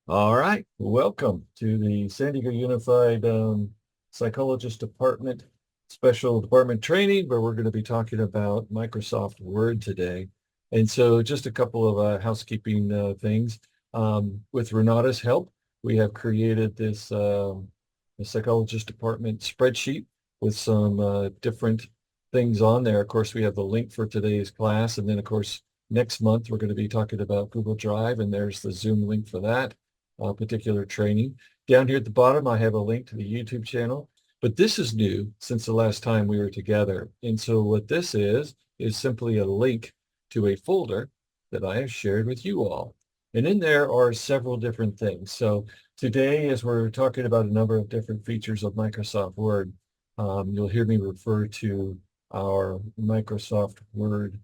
All right, welcome to the San Diego Unified Psychologist Department Special Department Training, where we're going to be talking about Microsoft Word today. And so just a couple of housekeeping things. With Renata's help, we have created this the Psychologist Department spreadsheet with some different things on there. Of course, we have the link for today's class. And then, of course, next month, we're going to be talking about Google Drive, and there's the Zoom link for that particular training. Down here at the bottom, I have a link to the YouTube channel, but this is new since the last time we were together. And so what this is simply a link to a folder that I have shared with you all. And in there are several different things. So today, as we're talking about a number of different features of Microsoft Word, you'll hear me refer to our Microsoft Word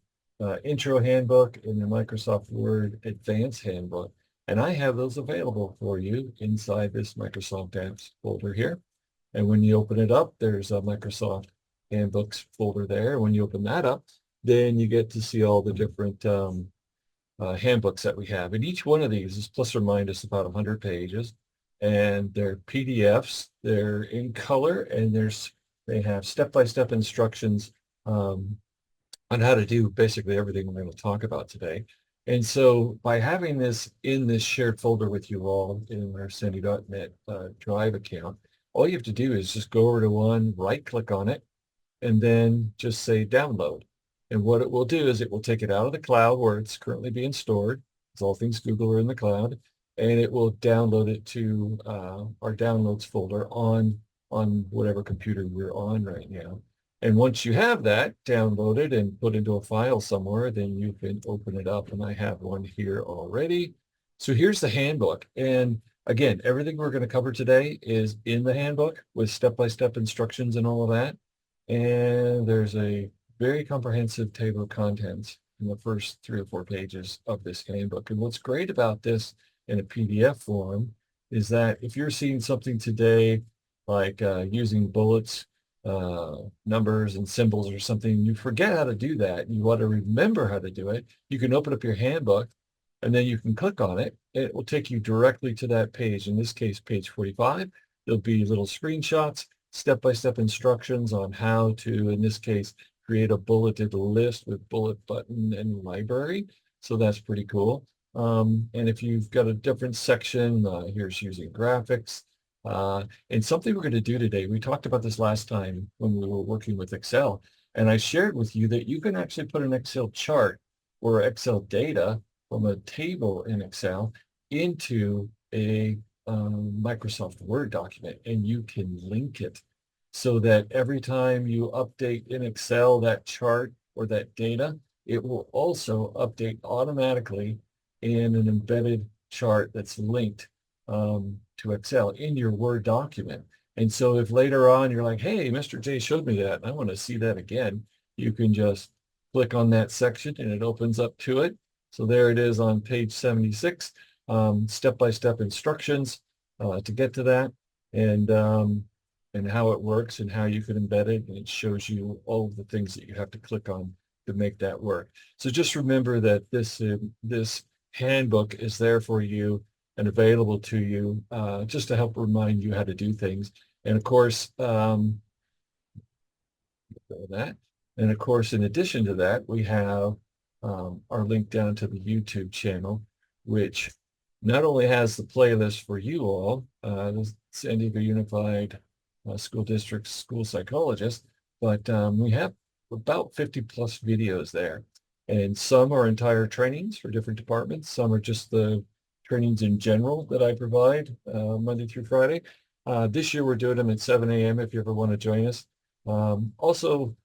Intro Handbook and the Microsoft Word Advanced Handbook. And I have those available for you inside this Microsoft Apps folder here. And when you open it up, there's a Microsoft Handbooks folder there. When you open that up, then you get to see all the different handbooks that we have. And each one of these is plus or minus about 100 pages. And they're PDFs, they're in color, and they have step-by-step instructions on how to do basically everything we're going to talk about today. And so by having this in this shared folder with you all in our Sandy.net Drive account, all you have to do is just go over to one, right-click on it, and then just say download. And what it will do is it will take it out of the cloud where it's currently being stored. It's all things Google are in the cloud, and it will download it to our downloads folder on whatever computer you're on right now. And once you have that downloaded and put into a file somewhere, then you can open it up. And I have one here already. So here's the handbook. And again, everything we're going to cover today is in the handbook with step-by-step instructions and all of that. And there's a very comprehensive table of contents in the first 3 or 4 pages of this handbook. And what's great about this in a PDF form is that if you're seeing something today, like using bullets, numbers and symbols or something, you forget how to do that, and you want to remember how to do it, you can open up your handbook and then you can click on it. And it will take you directly to that page. In this case, page 45. There'll be little screenshots, step-by-step instructions on how to, in this case, create a bulleted list with bullet button and library. So that's pretty cool. And if you've got a different section, here's using graphics. And something we're going to do today, we talked about this last time when we were working with Excel, and I shared with you that you can actually put an Excel chart or Excel data from a table in Excel into a Microsoft Word document, and you can link it so that every time you update in Excel that chart or that data, it will also update automatically in an embedded chart that's linked to Excel in your Word document. And so if later on you're like, hey, Mr. J showed me that, and I want to see that again, you can just click on that section and it opens up to it. So there it is on page 76, step-by-step instructions to get to that, and how it works and how you can embed it. And it shows you all of the things that you have to click on to make that work. So just remember that this handbook is there for you and available to you just to help remind you how to do things. And of course, that. And of course, in addition to that, we have our link down to the YouTube channel, which not only has the playlist for you all, the San Diego Unified School District School Psychologist, but we have about 50 plus videos there. And some are entire trainings for different departments. Some are just the trainings in general that I provide Monday through Friday. This year we're doing them at 7 a.m. if you ever want to join us. Also,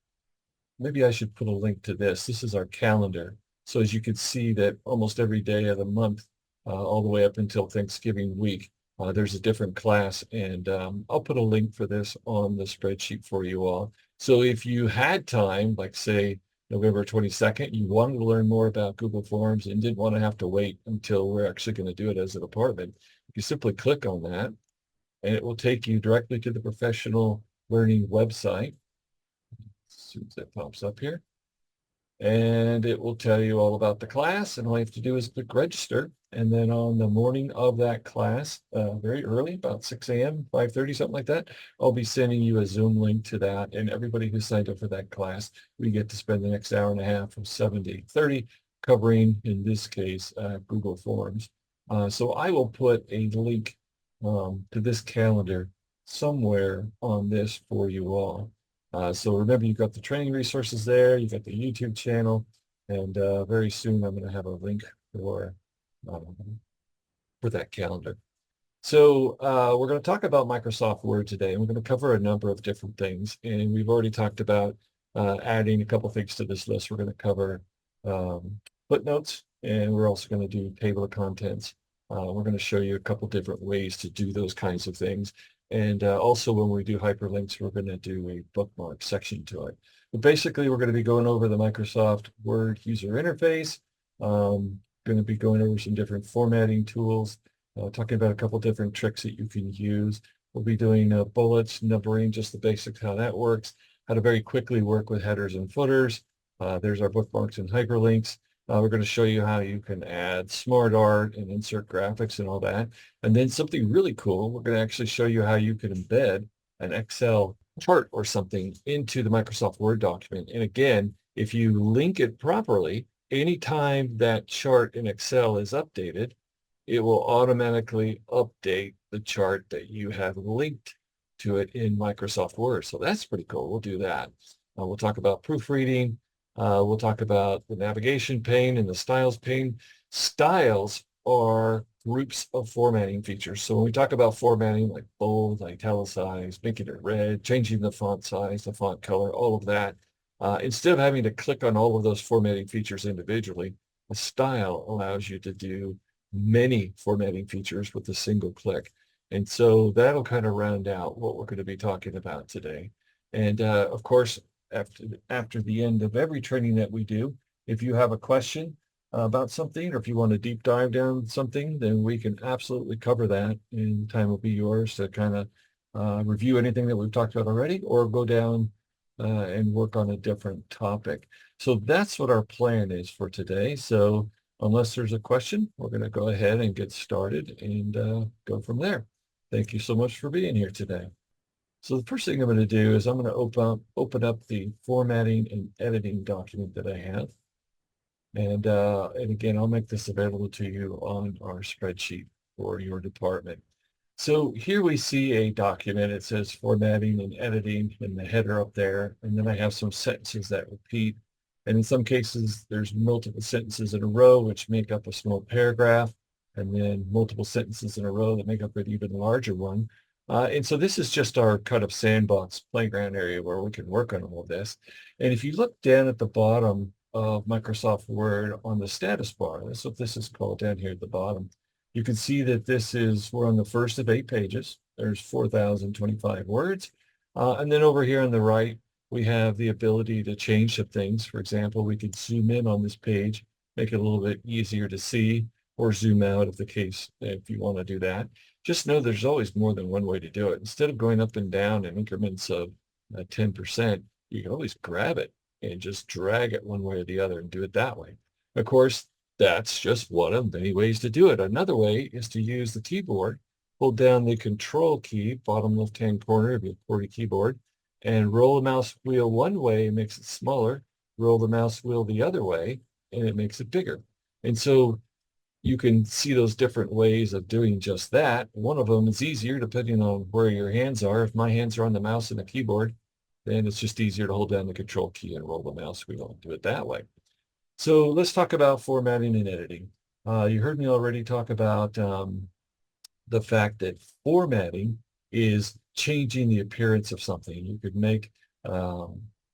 maybe I should put a link to this. This is our calendar. So as you can see that almost every day of the month, all the way up until Thanksgiving week, there's a different class. And I'll put a link for this on the spreadsheet for you all. So if you had time, like say November 22nd, you wanted to learn more about Google Forms and didn't want to have to wait until we're actually going to do it as a department, you simply click on that and it will take you directly to the professional learning website. As soon as that pops up here. and it will tell you all about the class. And all you have to do is click register. And then on the morning of that class, very early, about 6 a.m., 5:30, something like that, I'll be sending you a Zoom link to that. And everybody who signed up for that class, we get to spend the next hour and a half from 7 to 8:30 covering, in this case, Google Forms. So I will put a link to this calendar somewhere on this for you all. So remember, you've got the training resources there, you've got the YouTube channel, and very soon I'm going to have a link um, for that calendar. So we're going to talk about Microsoft Word today, and we're going to cover a number of different things. And we've already talked about adding a couple things to this list. We're going to cover footnotes, and we're also going to do table of contents. We're going to show you a couple different ways to do those kinds of things. And also when we do hyperlinks, we're going to do a bookmark section to it. But basically, we're going to be going over the Microsoft Word user interface, going to be going over some different formatting tools, talking about a couple different tricks that you can use. We'll be doing bullets, numbering, just the basics, how that works, how to very quickly work with headers and footers. There's our bookmarks and hyperlinks. We're going to show you how you can add smart art and insert graphics and all that. And then something really cool, we're going to actually show you how you can embed an Excel chart or something into the Microsoft Word document. And again, if you link it properly, anytime that chart in Excel is updated, it will automatically update the chart that you have linked to it in Microsoft Word. So that's pretty cool. We'll do that. We'll talk about proofreading. We'll talk about the navigation pane and the styles pane. Styles are groups of formatting features. So when we talk about formatting, like bold, italicize, making it red, changing the font size, the font color, all of that, instead of having to click on all of those formatting features individually, a style allows you to do many formatting features with a single click. And so that'll kind of round out what we're going to be talking about today. And of course, after the end of every training that we do, if you have a question about something, or if you want to deep dive down something, then we can absolutely cover that, and time will be yours to kind of review anything that we've talked about already, or go down and work on a different topic. So that's what our plan is for today. So unless there's a question, we're going to go ahead and get started and go from there. Thank you so much for being here today. So the first thing I'm going to do is I'm going to open up the formatting and editing document that I have. And again, I'll make this available to you on our spreadsheet for your department. So here we see a document. It says formatting and editing in the header up there. And then I have some sentences that repeat. And in some cases, there's multiple sentences in a row, which make up a small paragraph, and then multiple sentences in a row that make up an even larger one. And so this is just our kind of sandbox playground area where we can work on all of this. And if you look down at the bottom of Microsoft Word on the status bar, that's what this is called down here at the bottom, you can see that we're on the first of 8 pages. There's 4,025 words. And then over here on the right, we have the ability to change some things. For example, we could zoom in on this page, make it a little bit easier to see, or zoom out if you want to do that. Just know there's always more than one way to do it. Instead of going up and down in increments of 10%, you can always grab it and just drag it one way or the other and do it that way. Of course, that's just one of many ways to do it. Another way is to use the keyboard, hold down the Control key, bottom left-hand corner of your QWERTY keyboard, and roll the mouse wheel one way, it makes it smaller. Roll the mouse wheel the other way, and it makes it bigger. And so you can see those different ways of doing just that. One of them is easier depending on where your hands are. If my hands are on the mouse and the keyboard, then it's just easier to hold down the Control key and roll the mouse wheel and do it that way. So let's talk about formatting and editing. You heard me already talk about the fact that formatting is changing the appearance of something. You could make a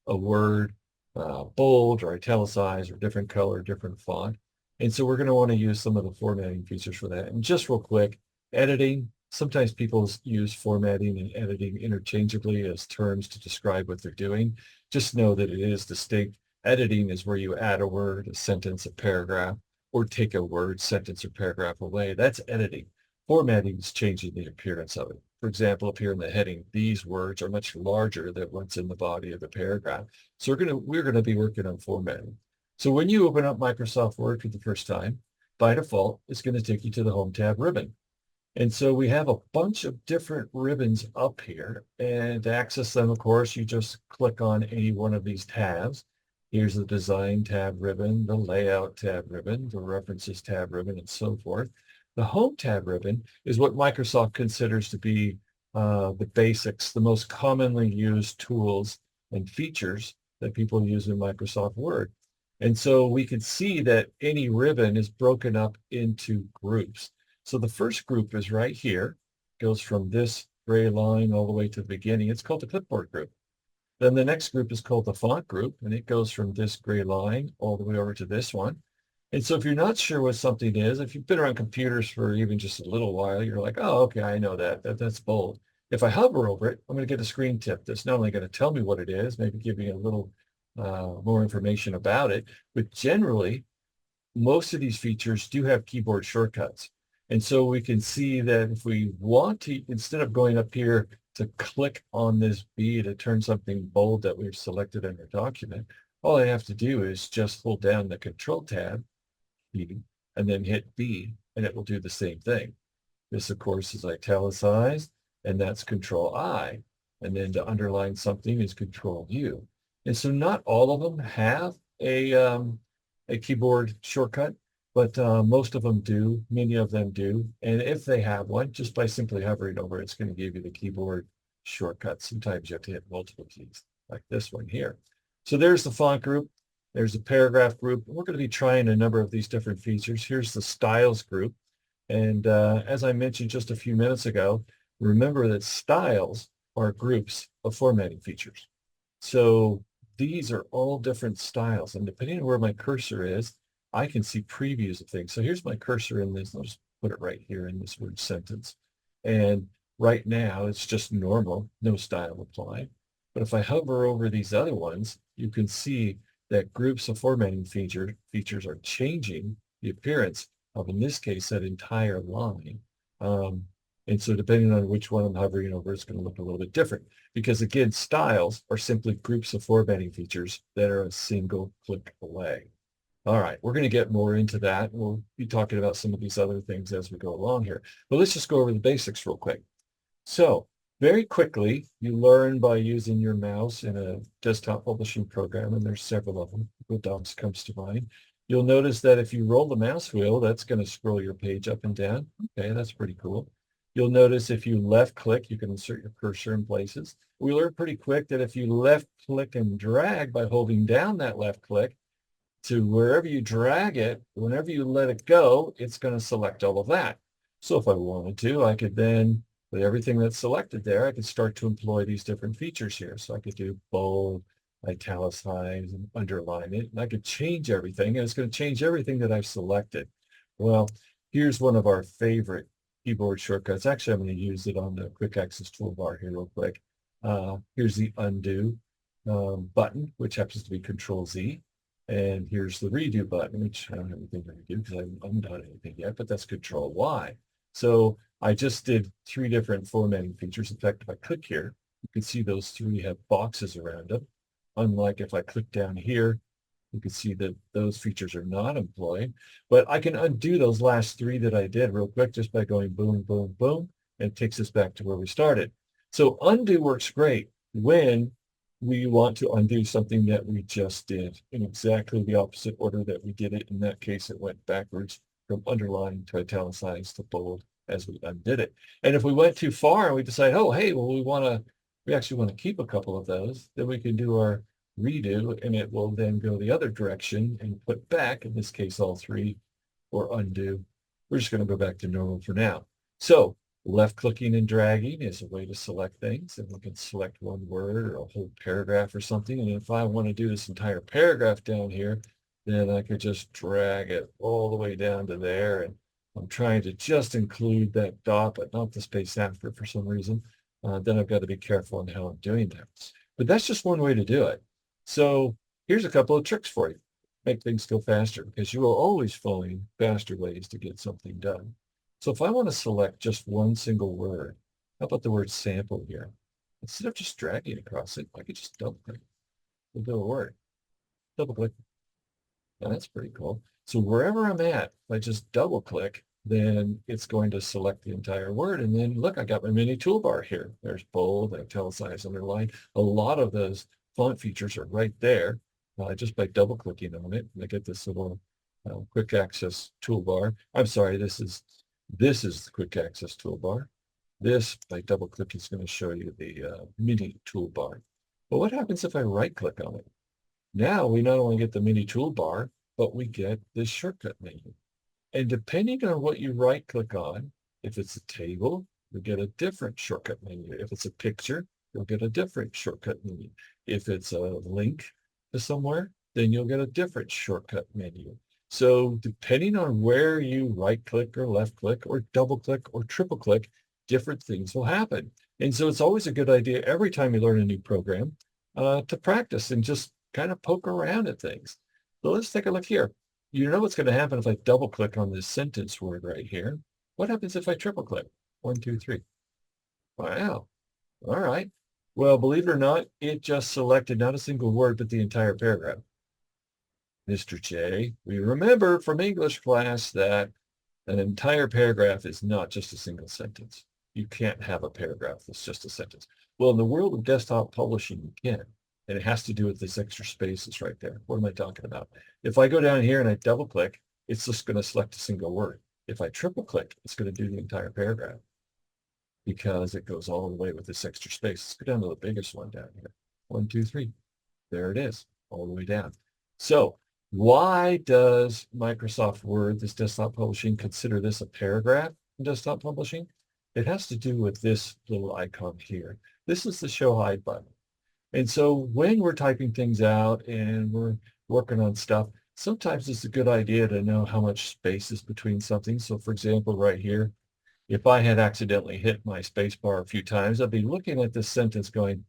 word bold or italicized or different color, different font. And so we're going to want to use some of the formatting features for that. And just real quick, editing, sometimes people use formatting and editing interchangeably as terms to describe what they're doing. Just know that it is distinct. Editing is where you add a word, a sentence, a paragraph, or take a word, sentence, or paragraph away. That's editing. Formatting is changing the appearance of it. For example, up here in the heading, these words are much larger than what's in the body of the paragraph. So we're going to be working on formatting. So when you open up Microsoft Word for the first time, by default, it's going to take you to the Home tab ribbon. And so we have a bunch of different ribbons up here. And to access them, of course, you just click on any one of these tabs. Here's the Design tab ribbon, the Layout tab ribbon, the References tab ribbon, and so forth. The Home tab ribbon is what Microsoft considers to be the basics, the most commonly used tools and features that people use in Microsoft Word. And so we can see that any ribbon is broken up into groups. So the first group is right here, goes from this gray line all the way to the beginning. It's called the clipboard group. Then the next group is called the font group, and it goes from this gray line all the way over to this one. And so if you're not sure what something is, if you've been around computers for even just a little while, you're like, oh, okay, I know that's bold. If I hover over it, I'm going to get a screen tip that's not only going to tell me what it is, maybe give me a little more information about it, but generally, most of these features do have keyboard shortcuts. And so we can see that if we want to, instead of going up here to click on this B to turn something bold that we've selected in our document, all I have to do is just hold down the Control tab key and then hit B, and it will do the same thing. This, of course, is italicized, and that's Control I. And then to underline something is Control U. And so not all of them have a keyboard shortcut, but most of them do. Many of them do. And if they have one, just by simply hovering over, it's going to give you the keyboard shortcut. Sometimes you have to hit multiple keys, like this one here. So there's the font group. There's the paragraph group. We're going to be trying a number of these different features. Here's the styles group. And as I mentioned just a few minutes ago, remember that styles are groups of formatting features. So these are all different styles. And depending on where my cursor is, I can see previews of things. So here's my cursor in this. I'll just put it right here in this word sentence. And right now, it's just normal, no style applied. But if I hover over these other ones, you can see that groups of formatting features are changing the appearance of, in this case, that entire line. And so depending on which one I'm hovering over, it's going to look a little bit different. Because again, styles are simply groups of formatting features that are a single click away. All right, we're going to get more into that. We'll be talking about some of these other things as we go along here. But let's just go over the basics real quick. So very quickly, you learn by using your mouse in a desktop publishing program, and there's several of them. Google Docs comes to mind. You'll notice that if you roll the mouse wheel, that's going to scroll your page up and down. Okay, that's pretty cool. You'll notice if you left click, you can insert your cursor in places. We learned pretty quick that if you left click and drag by holding down that left click to wherever you drag it, whenever you let it go, it's going to select all of that. So if I wanted to, I could then, with everything that's selected there, I could start to employ these different features here. So I could do bold, italicize, and underline it, and I could change everything, and it's going to change everything that I've selected. Well, here's one of our favorite keyboard shortcuts. Actually, I'm going to use it on the quick access toolbar here real quick. Here's the undo button, which happens to be Control Z. And here's the redo button, which I don't have anything to do because I haven't undone anything yet, but that's Control Y. So I just did 3 different formatting features. In fact, if I click here, you can see those 3 have boxes around them. Unlike if I click down here, you can see that those features are not employed. But I can undo those last 3 that I did real quick just by going boom, boom, boom, and it takes us back to where we started. So undo works great when we want to undo something that we just did in exactly the opposite order that we did it. In that case, it went backwards from underline to italicized to bold as we undid it. And if we went too far and we decide, oh, hey, well, we actually want to keep a couple of those, then we can do our redo, and it will then go the other direction and put back, in this case, all 3, or undo. We're just going to go back to normal for now. So left clicking and dragging is a way to select things, and we can select one word or a whole paragraph or something. And if I want to do this entire paragraph down here, then I could just drag it all the way down to there. And I'm trying to just include that dot, but not the space after for some reason. Then I've got to be careful in how I'm doing that. But that's just one way to do it. So here's a couple of tricks for you. Make things go faster, because you will always find faster ways to get something done. So if I want to select just one single word, how about the word sample here? Instead of just dragging across it, I could just double click. We'll do a word. Double click. Now, that's pretty cool. So wherever I'm at, if I just double click, then it's going to select the entire word. And then look, I got my mini toolbar here. There's bold, italicized, underline. A lot of those font features are right there just by double clicking on it. I get this little quick access toolbar. I'm sorry, this is the quick access toolbar. This, by double click, is going to show you the mini toolbar. But what happens if I right click on it? Now we not only get the mini toolbar, but we get this shortcut menu. And depending on what you right click on, if it's a table, you'll get a different shortcut menu. If it's a picture, you'll get a different shortcut menu. If it's a link to somewhere, then you'll get a different shortcut menu. So depending on where you right click or left click or double click or triple click, different things will happen. And so it's always a good idea every time you learn a new program to practice and just kind of poke around at things. So let's take a look here. You know what's going to happen if I double click on this sentence word right here. What happens if I triple click? 1, 2, 3. Wow. All right. Well, believe it or not, it just selected not a single word, but the entire paragraph. Mr. J, we remember from English class that an entire paragraph is not just a single sentence. You can't have a paragraph that's just a sentence. Well, in the world of desktop publishing, you can. And it has to do with this extra spaces right there. What am I talking about? If I go down here and I double click, it's just going to select a single word. If I triple click, it's going to do the entire paragraph because it goes all the way with this extra space. Let's go down to the biggest one down here. 1, 2, 3. There it is, all the way down. So why does Microsoft Word, this desktop publishing, consider this a paragraph in desktop publishing? It has to do with this little icon here. This is the show hide button. And so when we're typing things out and we're working on stuff, sometimes it's a good idea to know how much space is between something. So for example, right here, if I had accidentally hit my space bar a few times, I'd be looking at this sentence going,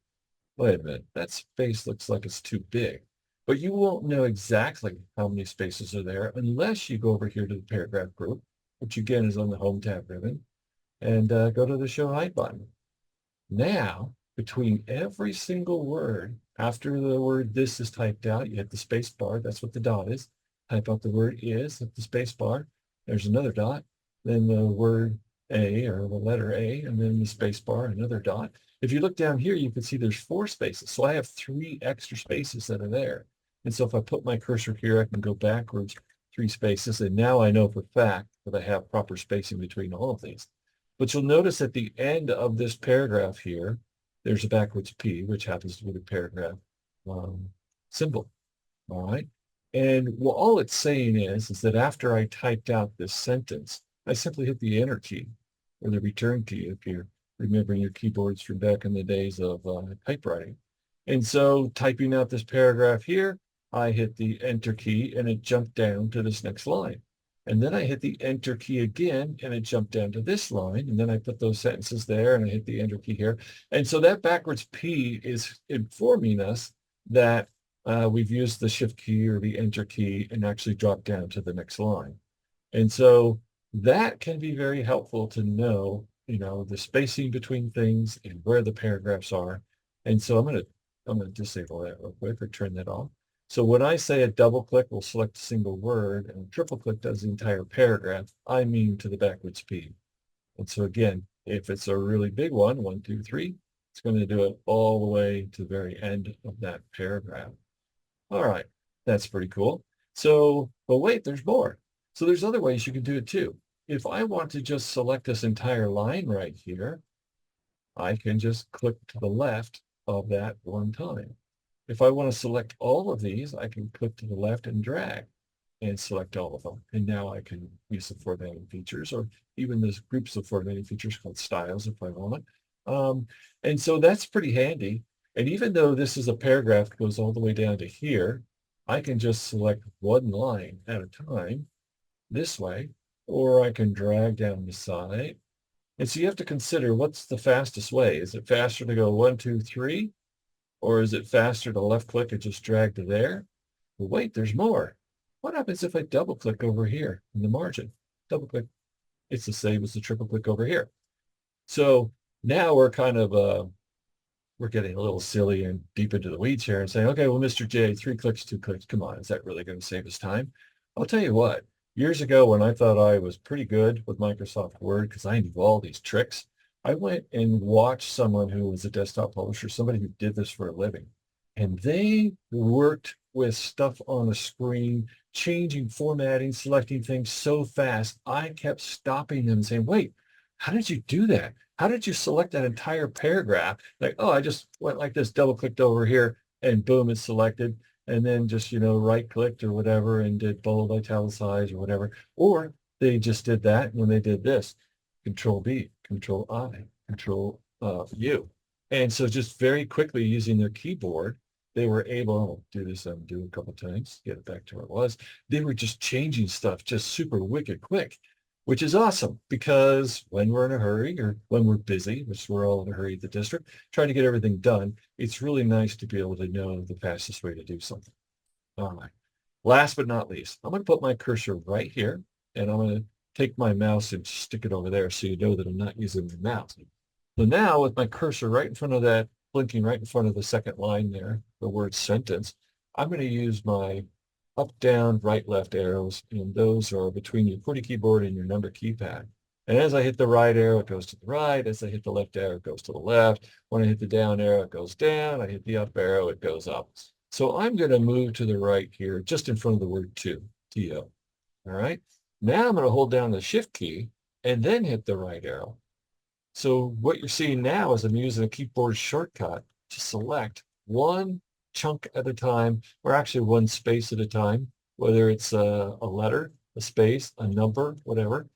wait a minute, that space looks like it's too big. But you won't know exactly how many spaces are there unless you go over here to the paragraph group, which again is on the Home tab ribbon, and go to the Show Hide button. Now, between every single word, after the word this is typed out, you hit the space bar. That's what the dot is. Type out the word is, hit the space bar. There's another dot. Then the word A or the letter A, and then the space bar, another dot. If you look down here, you can see there's 4 spaces. So I have 3 extra spaces that are there. And so if I put my cursor here, I can go backwards 3 spaces. And now I know for a fact that I have proper spacing between all of these. But you'll notice at the end of this paragraph here, there's a backwards P, which happens to be the paragraph symbol. All right. And well, all it's saying is that after I typed out this sentence, I simply hit the enter key or the return key if you're remembering your keyboards from back in the days of typewriting. And so typing out this paragraph here, I hit the enter key and it jumped down to this next line. And then I hit the enter key again and it jumped down to this line. And then I put those sentences there and I hit the enter key here. And so that backwards P is informing us that we've used the shift key or the enter key and actually dropped down to the next line. And so that can be very helpful to know, the spacing between things and where the paragraphs are. And so I'm going to disable that real quick or turn that off. So when I say a double click will select a single word and a triple click does the entire paragraph, I mean to the backwards P. And so again, if it's a really big one, 1, 2, 3, it's going to do it all the way to the very end of that paragraph. All right, that's pretty cool. So, but wait, there's more. So there's other ways you can do it too. If I want to just select this entire line right here, I can just click to the left of that one time. If I want to select all of these, I can click to the left and drag and select all of them. And now I can use the formatting features or even this groups of formatting features called styles if I want. And so that's pretty handy. And even though this is a paragraph that goes all the way down to here, I can just select one line at a time this way, or I can drag down the side. And so you have to consider what's the fastest way. Is it faster to go 1, 2, 3? Or is it faster to left click and just drag to there? But wait, there's more. What happens if I double click over here in the margin? Double click. It's the same as the triple click over here. So now we're kind of we're getting a little silly and deep into the weeds here and saying, okay, well, Mr. J, 3 clicks, 2 clicks, come on, is that really going to save us time? I'll tell you what, years ago when I thought I was pretty good with Microsoft Word because I knew all these tricks, I went and watched someone who was a desktop publisher, somebody who did this for a living, and they worked with stuff on a screen, changing, formatting, selecting things so fast. I kept stopping them and saying, wait, how did you do that? How did you select that entire paragraph? Like, oh, I just went like this, double clicked over here, and boom, it's selected. And then just, right clicked or whatever and did bold, italicize or whatever. Or they just did that when they did this, Control B, Control I, Control U. And so just very quickly using their keyboard, they were able, I'll do this, undo a couple of times, get it back to where it was. They were just changing stuff just super wicked quick, which is awesome because when we're in a hurry or when we're busy, which we're all in a hurry at the district, trying to get everything done, it's really nice to be able to know the fastest way to do something. All right. Last but not least, I'm going to put my cursor right here, and I'm going to take my mouse and stick it over there so you know that I'm not using the mouse. So now with my cursor right in front of that, blinking right in front of the second line there, the word sentence, I'm going to use my up, down, right, left arrows, and those are between your QWERTY keyboard and your number keypad. And as I hit the right arrow, it goes to the right. As I hit the left arrow, it goes to the left. When I hit the down arrow, it goes down. I hit the up arrow, it goes up. So I'm going to move to the right here, just in front of the word to, T-O. All right. Now I'm going to hold down the shift key and then hit the right arrow. So what you're seeing now is I'm using a keyboard shortcut to select one chunk at a time, or actually one space at a time, whether it's a letter, a space, a number, whatever,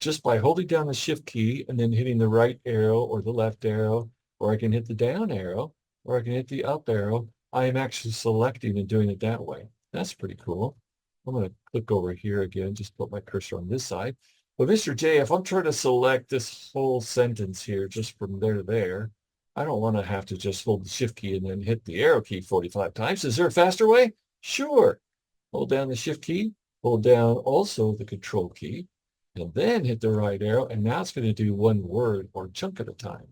just by holding down the shift key and then hitting the right arrow or the left arrow, or I can hit the down arrow, or I can hit the up arrow. I am actually selecting and doing it that way. That's pretty cool. I'm going to click over here again, just put my cursor on this side. But Mr. J, if I'm trying to select this whole sentence here just from there to there, I don't want to have to just hold the shift key and then hit the arrow key 45 times. Is there a faster way? Sure. Hold down the shift key, hold down also the control key, and then hit the right arrow. And now it's going to do one word or chunk at a time.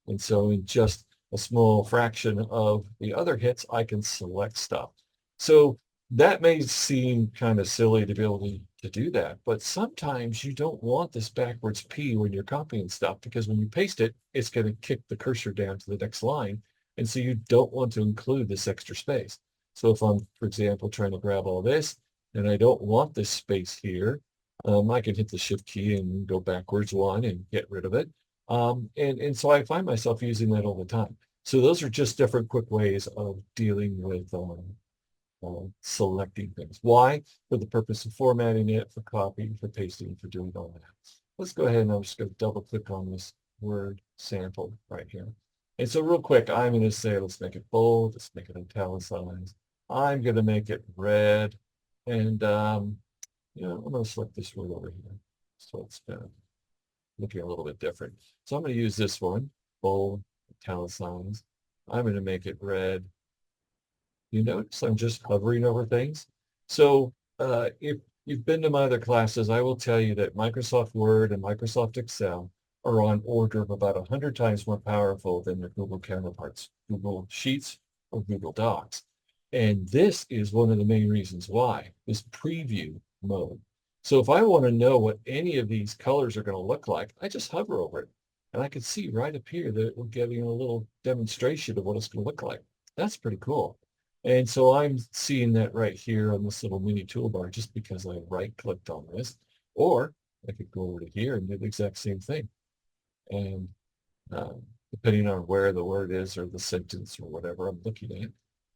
And so in just a small fraction of the other hits, I can select stuff. So that may seem kind of silly to be able to do that, but sometimes you don't want this backwards P when you're copying stuff because when you paste it, it's going to kick the cursor down to the next line. And so you don't want to include this extra space. So if I'm, for example, trying to grab all this and I don't want this space here, I can hit the shift key and go backwards one and get rid of it. And so I find myself using that all the time. So those are just different quick ways of dealing with selecting things. Why? For the purpose of formatting it, for copying, for pasting, for doing all that. Let's go ahead and I'm just going to double click on this word sample right here. And so real quick, I'm going to say, let's make it bold, let's make it italicized. I'm going to make it red. And, I'm going to select this word over here. So it's kind of looking a little bit different. So I'm going to use this one, bold, italicized. I'm going to make it red. You notice I'm just hovering over things. So if you've been to my other classes, I will tell you that Microsoft Word and Microsoft Excel are on order of about 100 times more powerful than their Google counterparts, Google Sheets or Google Docs. And this is one of the main reasons why, this preview mode. So if I want to know what any of these colors are going to look like, I just hover over it. And I can see right up here that we're getting a little demonstration of what it's going to look like. That's pretty cool. And so I'm seeing that right here on this little mini toolbar just because I right-clicked on this. Or I could go over to here and do the exact same thing. And depending on where the word is or the sentence or whatever I'm looking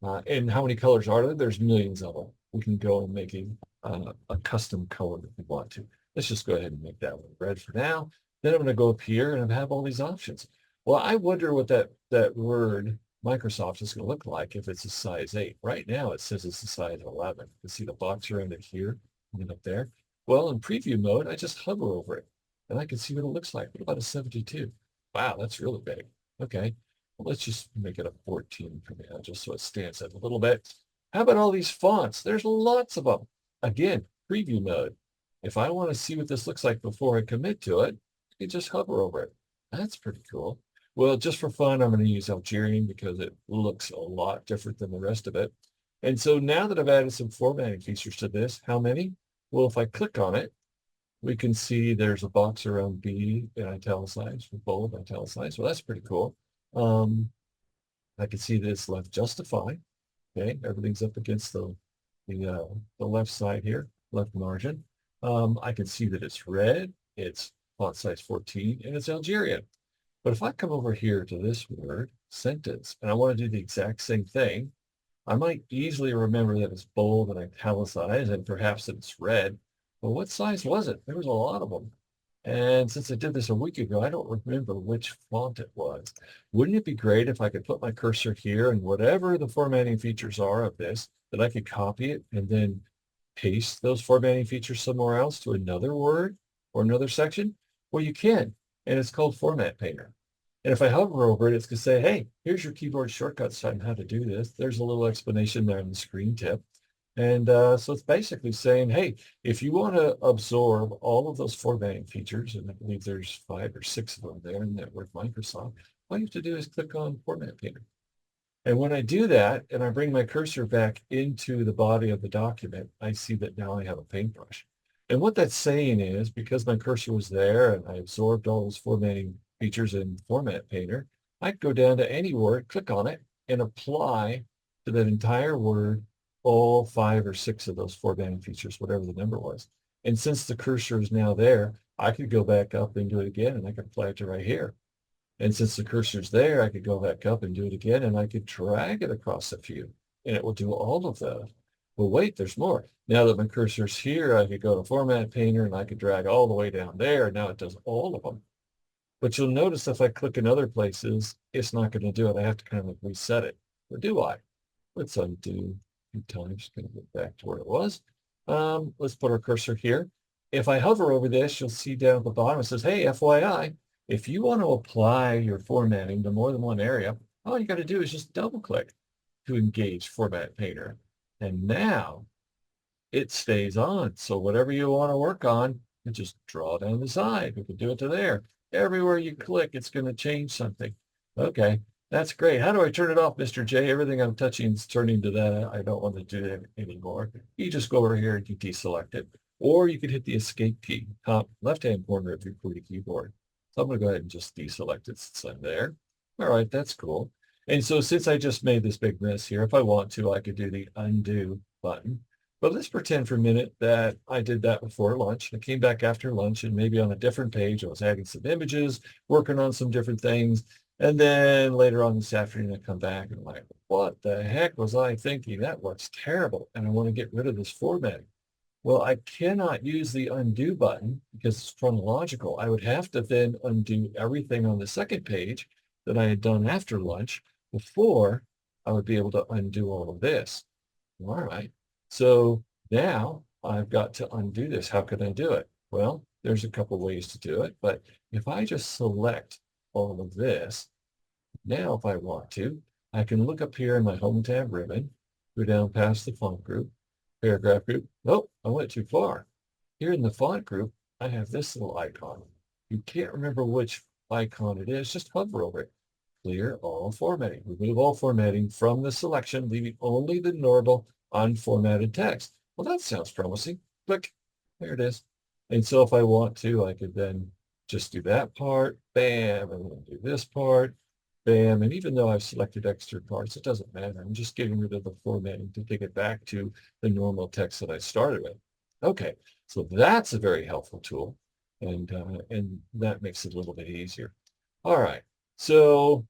at. And how many colors are there? There's millions of them. We can go and make a custom color if we want to. Let's just go ahead and make that one red for now. Then I'm going to go up here and have all these options. Well, I wonder what that word Microsoft is going to look like if it's a size 8. Right now, it says it's a size 11. You can see the box around it here and up there. Well, in preview mode, I just hover over it, and I can see what it looks like. What about a 72? Wow, that's really big. Okay, well, let's just make it a 14 for now, just so it stands out a little bit. How about all these fonts? There's lots of them. Again, preview mode. If I want to see what this looks like before I commit to it, I can just hover over it. That's pretty cool. Well, just for fun, I'm going to use Algerian because it looks a lot different than the rest of it. And so now that I've added some formatting features to this, how many? Well, if I click on it, we can see there's a box around B in italicized, bold italicized. Well, that's pretty cool. I can see this left justify. Okay, everything's up against the left side here, left margin. I can see that it's red, it's font size 14, and it's Algerian. But if I come over here to this word, sentence, and I want to do the exact same thing, I might easily remember that it's bold and italicized and perhaps that it's red. But what size was it? There was a lot of them. And since I did this a week ago, I don't remember which font it was. Wouldn't it be great if I could put my cursor here and whatever the formatting features are of this, that I could copy it and then paste those formatting features somewhere else to another word or another section? Well, you can, and it's called Format Painter. And if I hover over it, it's going to say, hey, here's your keyboard shortcuts on how to do this. There's a little explanation there in the screen tip. And so it's basically saying, hey, if you want to absorb all of those formatting features, and I believe there's 5 or 6 of them there in Network Microsoft, all you have to do is click on Format Painter. And when I do that, and I bring my cursor back into the body of the document, I see that now I have a paintbrush. And what that's saying is, because my cursor was there and I absorbed all those formatting features in Format Painter, I could go down to any word, click on it, and apply to that entire word all 5 or 6 of those formatting features, whatever the number was. And since the cursor is now there, I could go back up and do it again, and I could apply it to right here. And since the cursor's there, I could go back up and do it again, and I could drag it across a few, and it will do all of those. Well, wait, there's more. Now that my cursor's here, I could go to Format Painter, and I could drag all the way down there, and now it does all of them. But you'll notice if I click in other places, it's not going to do it. I have to kind of reset it. Or do I? Let's undo a few times. Going to get back to where it was. Let's put our cursor here. If I hover over this, you'll see down at the bottom, it says, hey, FYI, if you want to apply your formatting to more than one area, all you got to do is just double click to engage Format Painter. And now it stays on. So whatever you want to work on, you just draw down the side. We can do it to there. Everywhere you click, it's going to change something. Okay, that's great. How do I turn it off, Mr. J? Everything I'm touching is turning to that. I don't want to do that anymore. You just go over here and you deselect it. Or you could hit the escape key, top left-hand corner of your QWERTY keyboard. So I'm going to go ahead and just deselect it since I'm there. All right, that's cool. And so since I just made this big mess here, if I want to, I could do the undo button. But let's pretend for a minute that I did that before lunch. I came back after lunch and maybe on a different page, I was adding some images, working on some different things. And then later on this afternoon, I come back and I'm like, what the heck was I thinking? That looks terrible. And I want to get rid of this formatting. Well, I cannot use the undo button because it's chronological. I would have to then undo everything on the second page that I had done after lunch before I would be able to undo all of this. All right. So now I've got to undo this. How can I do it? Well, there's a couple ways to do it, but if I just select all of this, now if I want to, I can look up here in my Home tab ribbon, go down past the font group, paragraph group. Nope, I went too far. Here in the font group, I have this little icon. You can't remember which icon it is, just hover over it. Clear all formatting. Remove all formatting from the selection, leaving only the normal unformatted text. Well, that sounds promising. Click. There it is. And so if I want to, I could then just do that part. Bam. I'm going to do this part. Bam. And even though I've selected extra parts, it doesn't matter. I'm just getting rid of the formatting to take it back to the normal text that I started with. Okay. So that's a very helpful tool. And that makes it a little bit easier. All right. So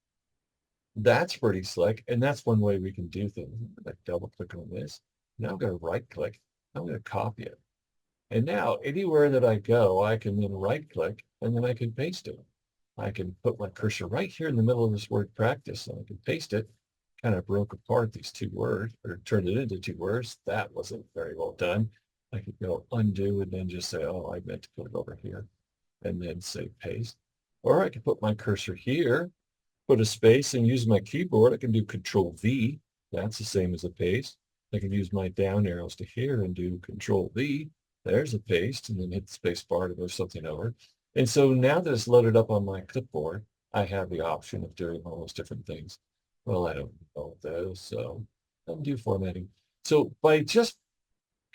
that's pretty slick. And that's one way we can do things. I'm going to double click on this. Now I'm going to right click. I'm going to copy it. And now anywhere that I go, I can then right click and then I can paste it. I can put my cursor right here in the middle of this word practice and I can paste it. Kind of broke apart these 2 words or turned it into 2 words. That wasn't very well done. I could go undo and then just say, oh, I meant to put it over here and then say paste. Or I could put my cursor here, put a space and use my keyboard. I can do Control V. That's the same as a paste. I can use my down arrows to here and do Control V. There's a paste and then hit the space bar to move something over. And so now that it's loaded up on my clipboard, I have the option of doing all those different things. Well, I don't know those, so I don't do formatting. So by just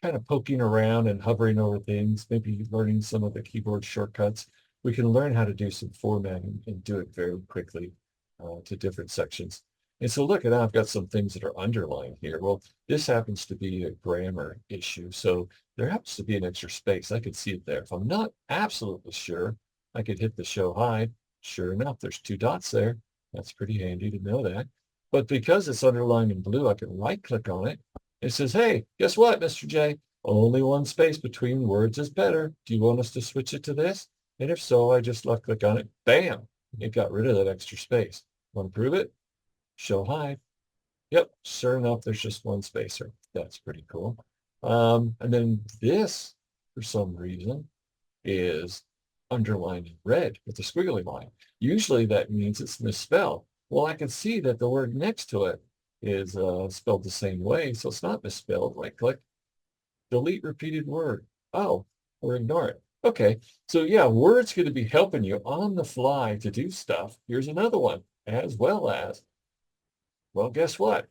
kind of poking around and hovering over things, maybe learning some of the keyboard shortcuts, we can learn how to do some formatting and do it very quickly to different sections. And so look, I've got some things that are underlined here. Well, this happens to be a grammar issue. So there happens to be an extra space. I could see it there. If I'm not absolutely sure, I could hit the show hide. Sure enough, there's two dots there. That's pretty handy to know that. But because it's underlined in blue, I can right click on it. It says, hey, guess what, Mr. J? Only one space between words is better. Do you want us to switch it to this? And if so, I just left click on it. Bam! It got rid of that extra space. Want to prove it? Show hide. Yep, sure enough, there's just one spacer. That's pretty cool. And then this, for some reason, is underlined in red with a squiggly line. Usually that means it's misspelled. Well, I can see that the word next to it is spelled the same way, so it's not misspelled. Right click, delete repeated word. Oh, or ignore it. Okay, so yeah, Word's going to be helping you on the fly to do stuff. Here's another one, as well as, well, guess what?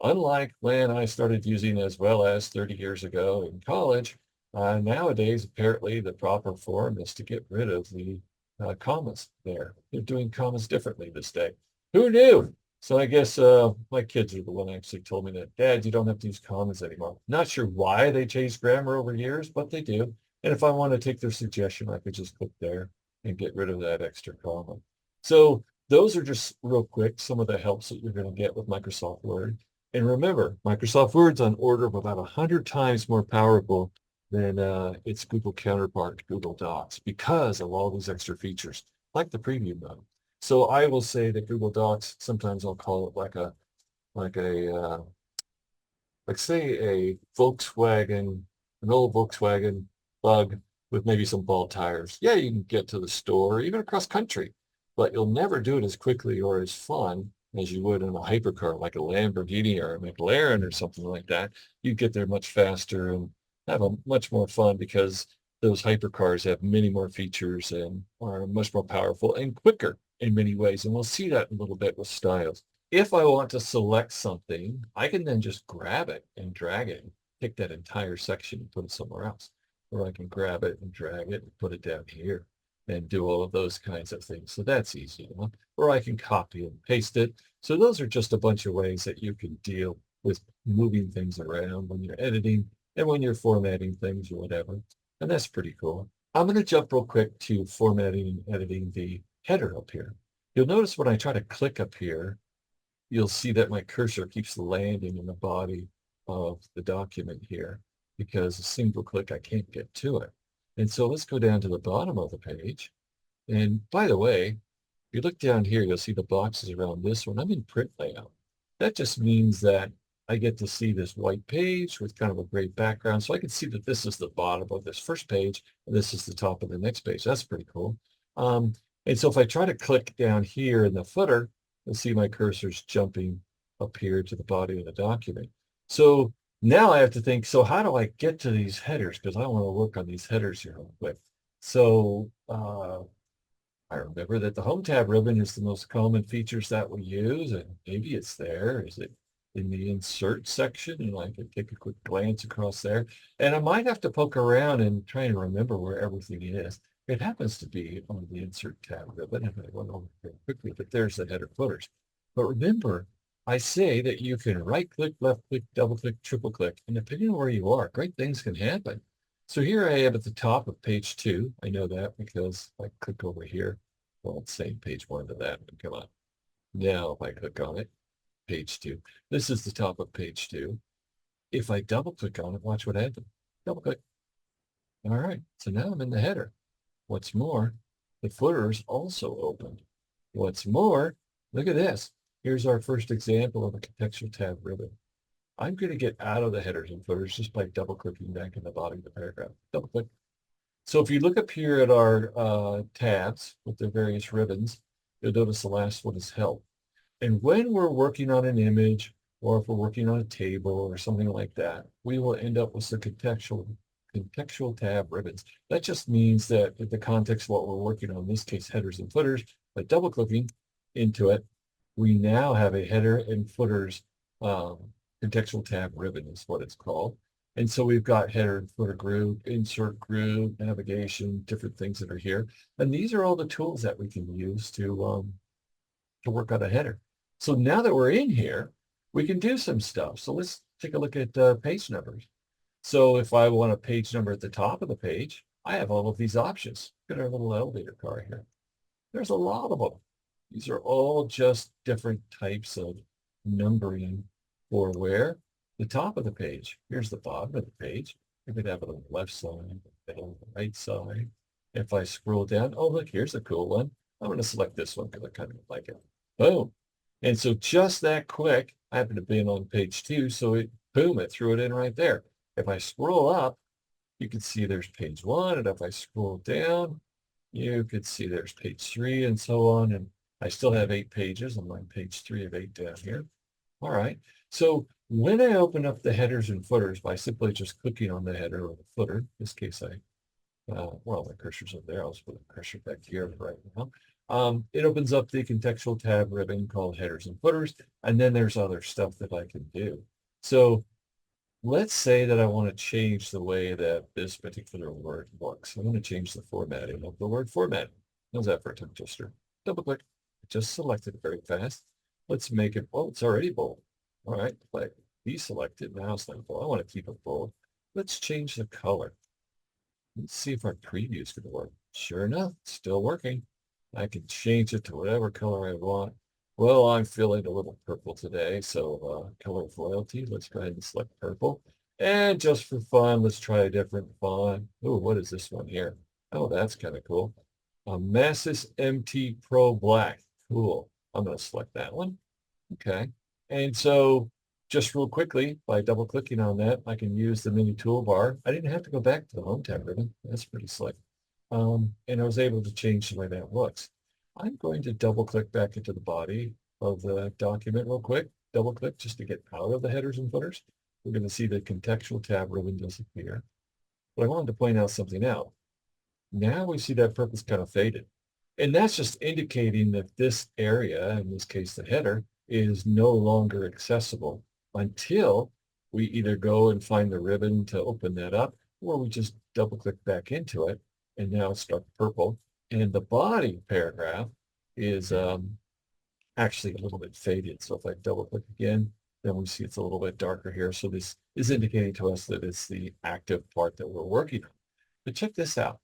Unlike when I started using as well as 30 years ago in college, nowadays, apparently the proper form is to get rid of the commas there. They're doing commas differently this day. Who knew? So I guess my kids are the one actually told me that, Dad, you don't have to use commas anymore. Not sure why they changed grammar over years, but they do. And if I want to take their suggestion, I could just click there and get rid of that extra comma. So those are just real quick, some of the helps that you're going to get with Microsoft Word. And remember, Microsoft Word's on order of about 100 times more powerful than its Google counterpart, Google Docs, because of all these extra features, like the preview mode. So I will say that Google Docs, sometimes I'll call it like say a Volkswagen, an old Volkswagen Bug with maybe some bald tires. Yeah, you can get to the store, even across country, but you'll never do it as quickly or as fun as you would in a hypercar, like a Lamborghini or a McLaren or something like that. You get there much faster and have a much more fun because those hypercars have many more features and are much more powerful and quicker in many ways. And we'll see that in a little bit with styles. If I want to select something, I can then just grab it and drag it, and take that entire section and put it somewhere else. Or I can grab it and drag it and put it down here and do all of those kinds of things. So that's easy, you know? Or I can copy and paste it. So those are just a bunch of ways that you can deal with moving things around when you're editing and when you're formatting things or whatever. And that's pretty cool. I'm going to jump real quick to formatting and editing the header up here. You'll notice when I try to click up here, you'll see that my cursor keeps landing in the body of the document here because a single click, I can't get to it. And so let's go down to the bottom of the page. And by the way, if you look down here, you'll see the boxes around this one. I'm in print layout. That just means that I get to see this white page with kind of a gray background. So I can see that this is the bottom of this first page, and this is the top of the next page. That's pretty cool. And so if I try to click down here in the footer, you'll see my cursor's jumping up here to the body of the document. So now I have to think, so how do I get to these headers? Because I want to work on these headers here real quick. So I remember that the Home tab ribbon is the most common features that we use, and maybe it's there. Is it in the Insert section? And I can take a quick glance across there. And I might have to poke around and try and remember where everything is. It happens to be on the Insert tab ribbon, and I went over very quickly, but there's the header footers. But remember, I say that you can right-click, left-click, double-click, triple-click, and depending on where you are, great things can happen. So here I am at the top of page 2. I know that because I click over here. Well, it's saying page 1 to that. Come on. Now, if I click on it, page 2. This is the top of page 2. If I double click on it, watch what happens. Double click. All right. So now I'm in the header. What's more, the footer is also opened. What's more, look at this. Here's our first example of a contextual tab ribbon. I'm going to get out of the headers and footers just by double clicking back in the body of the paragraph. Double click. So if you look up here at our tabs with the various ribbons, you'll notice the last one is help. And when we're working on an image, or if we're working on a table or something like that, we will end up with the contextual tab ribbons. That just means that in the context of what we're working on, in this case, headers and footers, by double clicking into it, we now have a header and footers contextual tab ribbon is what it's called. And so we've got header and footer group, insert group, navigation, different things that are here. And these are all the tools that we can use to work on a header. So now that we're in here, we can do some stuff. So let's take a look at page numbers. So if I want a page number at the top of the page, I have all of these options. Look at our little elevator car here. There's a lot of them. These are all just different types of numbering for where the top of the page. Here's the bottom of the page. I could have it on the left side, middle, the right side. If I scroll down, oh, look, here's a cool one. I'm going to select this one because I kind of like it. Boom. And so just that quick, I happen to be on page 2, so it, boom, it threw it in right there. If I scroll up, you can see there's page 1, and if I scroll down, you could see there's page 3 and so on. And I still have 8 pages. I'm on page 3 of 8 down here. All right. So when I open up the headers and footers by simply just clicking on the header or the footer, in this case, well, my cursor's up there. I'll just put the cursor back here right now. It opens up the contextual tab ribbon called headers and footers, and then there's other stuff that I can do. So let's say that I want to change the way that this particular word looks. I want to change the formatting of the word format. How's that for a tongue twister? Double click. Just select it very fast. Let's make it, oh, it's already bold. All right, like deselected. Now it's not bold. I want to keep it bold. Let's change the color. Let's see if our preview is going to work. Sure enough, it's still working. I can change it to whatever color I want. Well, I'm feeling a little purple today, so color of royalty. Let's go ahead and select purple. And just for fun, let's try a different font. Oh, what is this one here? Oh, that's kind of cool. Massis MT Pro Black. Cool. I'm going to select that one. Okay. And so just real quickly, by double clicking on that, I can use the mini toolbar. I didn't have to go back to the home tab ribbon. That's pretty slick. And I was able to change the way that looks. I'm going to double click back into the body of the document real quick. Double click just to get out of the headers and footers. We're going to see the contextual tab ribbon disappear. But I wanted to point out something else. Now we see that purple's kind of faded. And that's just indicating that this area, in this case the header, is no longer accessible until we either go and find the ribbon to open that up, or we just double click back into it, and now it's dark purple. And the body paragraph is actually a little bit faded. So if I double click again, then we see it's a little bit darker here. So this is indicating to us that it's the active part that we're working on. But check this out.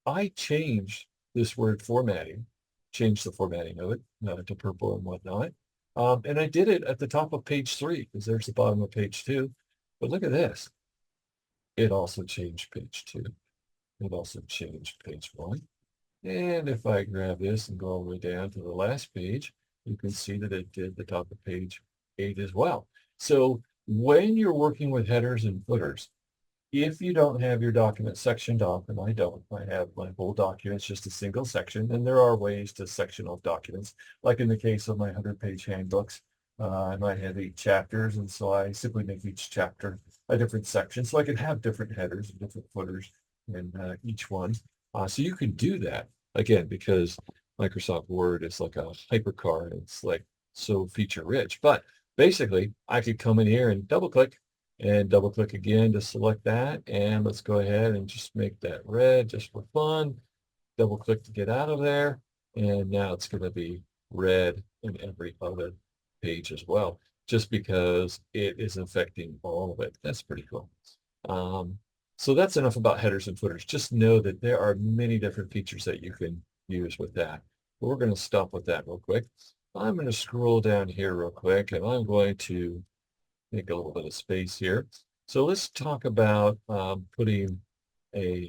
I changed this word formatting, changed the formatting of it to purple and whatnot. And I did it at the top of page 3 because there's the bottom of page 2. But look at this. It also changed page 2. It also changed page 1. And if I grab this and go all the way down to the last page, you can see that it did the top of page 8 as well. So when you're working with headers and footers, if you don't have your document sectioned off, and I don't, I have my whole documents just a single section, and there are ways to section off documents, like in the case of my 100-page handbooks. I might have 8 chapters, and so I simply make each chapter a different section, so I can have different headers and different footers in each one. So you can do that, again, because Microsoft Word is like a hypercar, and it's like so feature rich. But basically, I could come in here and double click again to select that. And let's go ahead and just make that red just for fun. Double click to get out of there. And now it's going to be red in every other page as well, just because it is affecting all of it. That's pretty cool. So that's enough about headers and footers. Just know that there are many different features that you can use with that. But we're going to stop with that real quick. I'm going to scroll down here real quick, and I'm going to make a little bit of space here. So let's talk about putting a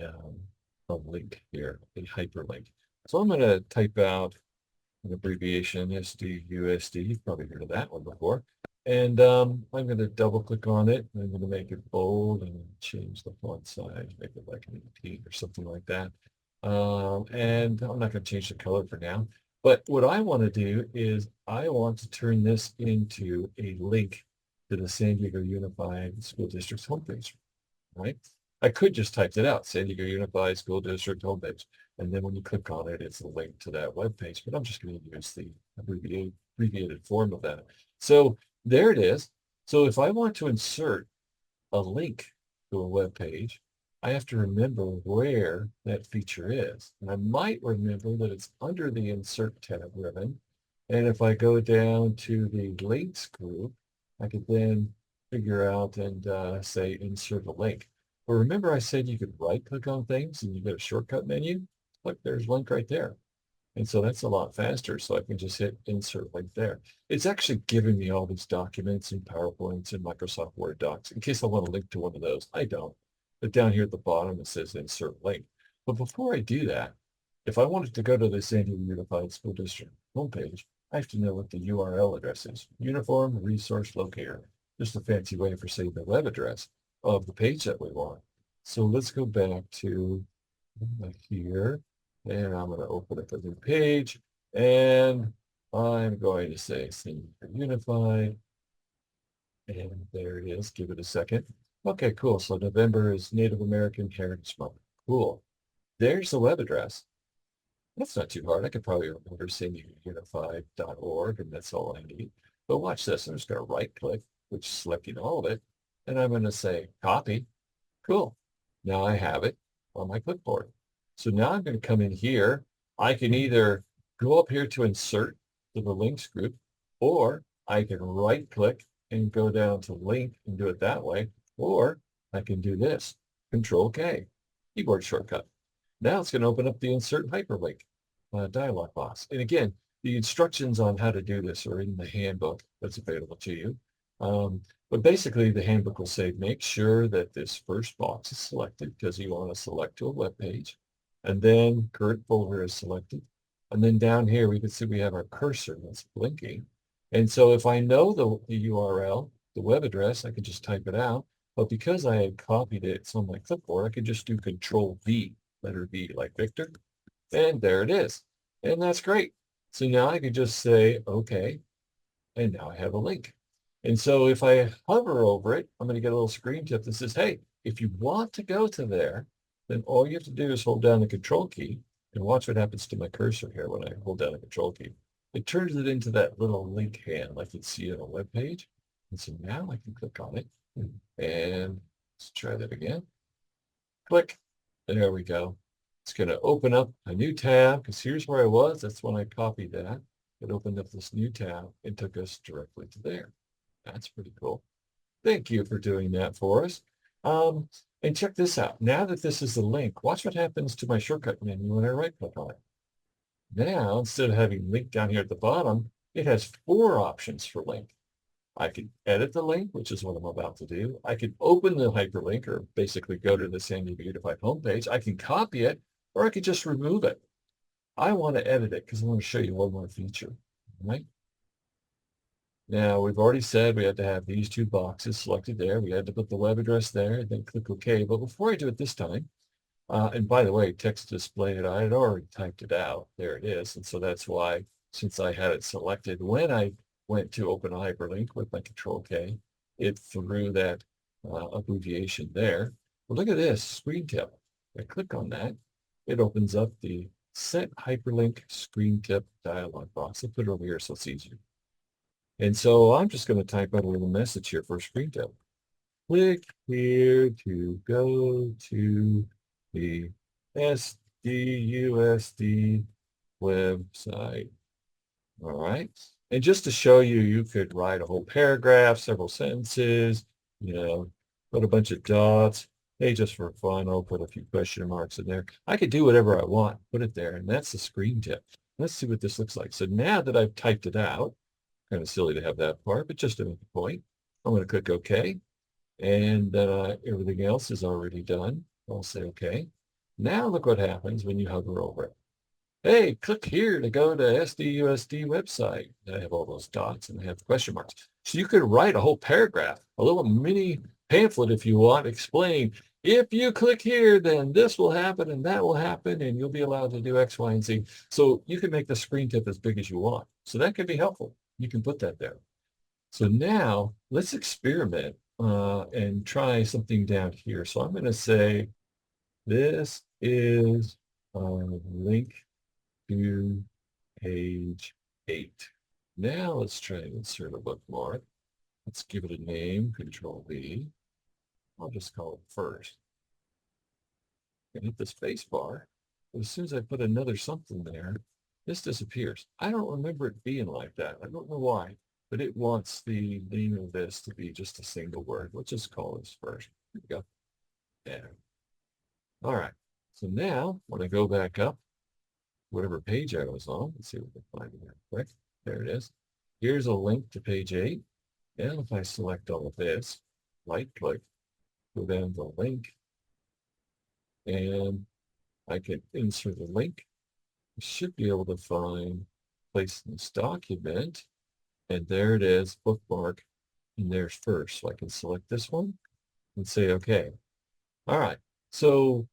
link here, a hyperlink. So I'm going to type out an abbreviation, SDUSD. You've probably heard of that one before. And I'm going to double click on it. I'm going to make it bold and change the font size, make it like an 18 or something like that. And I'm not going to change the color for now. But what I want to do is I want to turn this into a link to the San Diego Unified School District's homepage, right? I could just type it out, San Diego Unified School District homepage. And then when you click on it, it's a link to that web page, but I'm just going to use the abbreviated form of that. So there it is. So if I want to insert a link to a web page, I have to remember where that feature is. And I might remember that it's under the Insert tab ribbon. And if I go down to the links group, I could then figure out and say insert a link. But remember I said you could right click on things and you get a shortcut menu? Look, there's link right there. And so that's a lot faster. So I can just hit insert link there. It's actually giving me all these documents and PowerPoints and Microsoft Word docs in case I want to link to one of those. I don't. But down here at the bottom, it says insert link. But before I do that, if I wanted to go to the San Diego Unified School District homepage, I have to know what the URL address is. Uniform Resource Locator. Just a fancy way for saying the web address of the page that we want. So let's go back to here. And I'm going to open up a new page, and I'm going to say San Diego Unified. And there it is. Give it a second. Okay, cool. So November is Native American Heritage Month. Cool. There's the web address. That's not too hard. I could probably remember sanDiegoUnified.org, and that's all I need. But watch this. I'm just going to right click, which is selecting all of it. And I'm going to say copy. Cool. Now I have it on my clipboard. So now I'm going to come in here. I can either go up here to insert to the links group, or I can right click and go down to link and do it that way. Or I can do this, Control K, keyboard shortcut. Now it's going to open up the insert hyperlink dialog box. And again, the instructions on how to do this are in the handbook that's available to you. But basically, the handbook will say, make sure that this first box is selected because you want to select to a web page. And then current folder is selected. And then down here, we can see we have our cursor that's blinking. And so if I know the URL, the web address, I can just type it out. But because I had copied it, it's on my clipboard, I can just do Control V, letter V like Victor. And there it is. And that's great. So now I can just say, okay. And now I have a link. And so if I hover over it, I'm going to get a little screen tip that says, hey, if you want to go to there, then all you have to do is hold down the control key and watch what happens to my cursor here when I hold down the control key. It turns it into that little link hand like you'd see on a web page. And so now I can click on it and let's try that again. Click. And there we go. It's going to open up a new tab because here's where I was. That's when I copied that. It opened up this new tab and took us directly to there. That's pretty cool. Thank you for doing that for us. And check this out. Now that this is the link, watch what happens to my shortcut menu when I right-click on it. Now, instead of having link down here at the bottom, it has 4 options for link. I could edit the link, which is what I'm about to do. I could open the hyperlink, or basically go to the San Diego Unified homepage. I can copy it, or I could just remove it. I want to edit it because I want to show you one more feature. Right? Now, we've already said we had to have these 2 boxes selected there. We had to put the web address there and then click OK. But before I do it this time, and by the way, text display, I had already typed it out. There it is. And so that's why, since I had it selected, when I went to open a hyperlink with my Control K, it threw that abbreviation there. Well, look at this screen tip. I click on that. It opens up the Set Hyperlink Screen Tip dialog box. I'll put it over here so it's easier. And so I'm just going to type out a little message here for a screen tip. Click here to go to the SDUSD website. All right. And just to show you, you could write a whole paragraph, several sentences, put a bunch of dots. Hey, just for fun, I'll put a few question marks in there. I could do whatever I want, put it there, and that's the screen tip. Let's see what this looks like. So now that I've typed it out, kind of silly to have that part, but just to make a point, I'm going to click OK. And then everything else is already done. I'll say OK. Now look what happens when you hover over it. Hey, click here to go to SDUSD website. I have all those dots and I have question marks. So you could write a whole paragraph, a little mini pamphlet if you want, explaining, if you click here, then this will happen and that will happen, and you'll be allowed to do X, Y, and Z. So you can make the screen tip as big as you want. So that could be helpful. You can put that there. So now let's experiment and try something down here. So I'm going to say this is a link to page 8. Now let's try and insert a bookmark. Let's give it a name, Control V. I'll just call it first. And hit the space bar. But as soon as I put another something there, this disappears. I don't remember it being like that. I don't know why, but it wants the name of this to be just a single word. Let's just call this first. Here we go. There. All right. So now when I go back up, whatever page I was on, let's see if we can find it here quick. There it is. Here's a link to page 8. And if I select all of this, right click, go down to the link, and I can insert a link. I should be able to find place in this document. And there it is, bookmark, and there's first. So I can select this one and say, okay. All right. So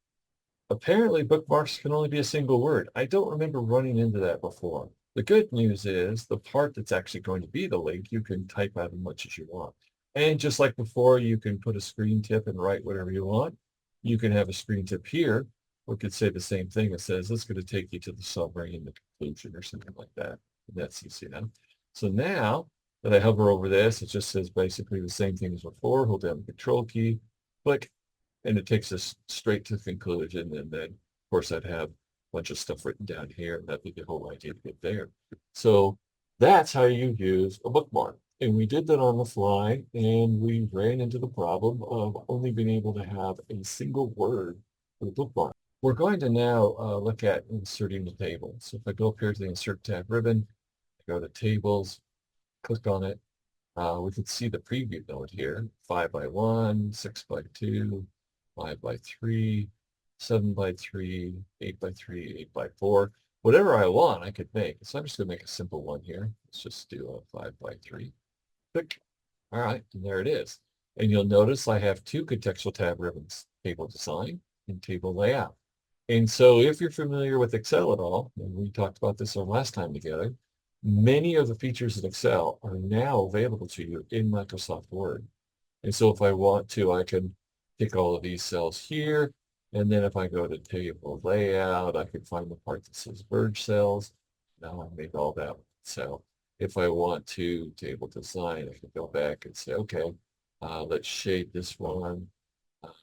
apparently bookmarks can only be a single word. I don't remember running into that before. The good news is the part that's actually going to be the link, you can type out as much as you want. And just like before, you can put a screen tip and write whatever you want. You can have a screen tip here, or it could say the same thing. It says, it's going to take you to the summary and the conclusion or something like that. And that's easy enough. So now that I hover over this, it just says basically the same thing as before. Hold down the Control key, click, and it takes us straight to the conclusion. And then, of course, I'd have a bunch of stuff written down here, and that'd be the whole idea to get there. So that's how you use a bookmark. And we did that on the fly, and we ran into the problem of only being able to have a single word for the bookmark. We're going to now look at inserting the table. So if I go up here to the Insert tab ribbon, I go to Tables, click on it. We can see the preview note here, 5 by 1, 6 by 2, 5 by 3, 7 by 3, 8 by 3, 8 by 4. Whatever I want, I could make. So I'm just going to make a simple one here. Let's just do a 5 by 3. Click. All right, and there it is. And you'll notice I have two contextual tab ribbons, Table Design and Table Layout. And so if you're familiar with Excel at all, and we talked about this our last time together, many of the features in Excel are now available to you in Microsoft Word. And so if I want to, I can pick all of these cells here. And then if I go to table layout, I can find the part that says merge cells. Now I made all that cell. If I want to table design, I can go back and say, okay, let's shade this one.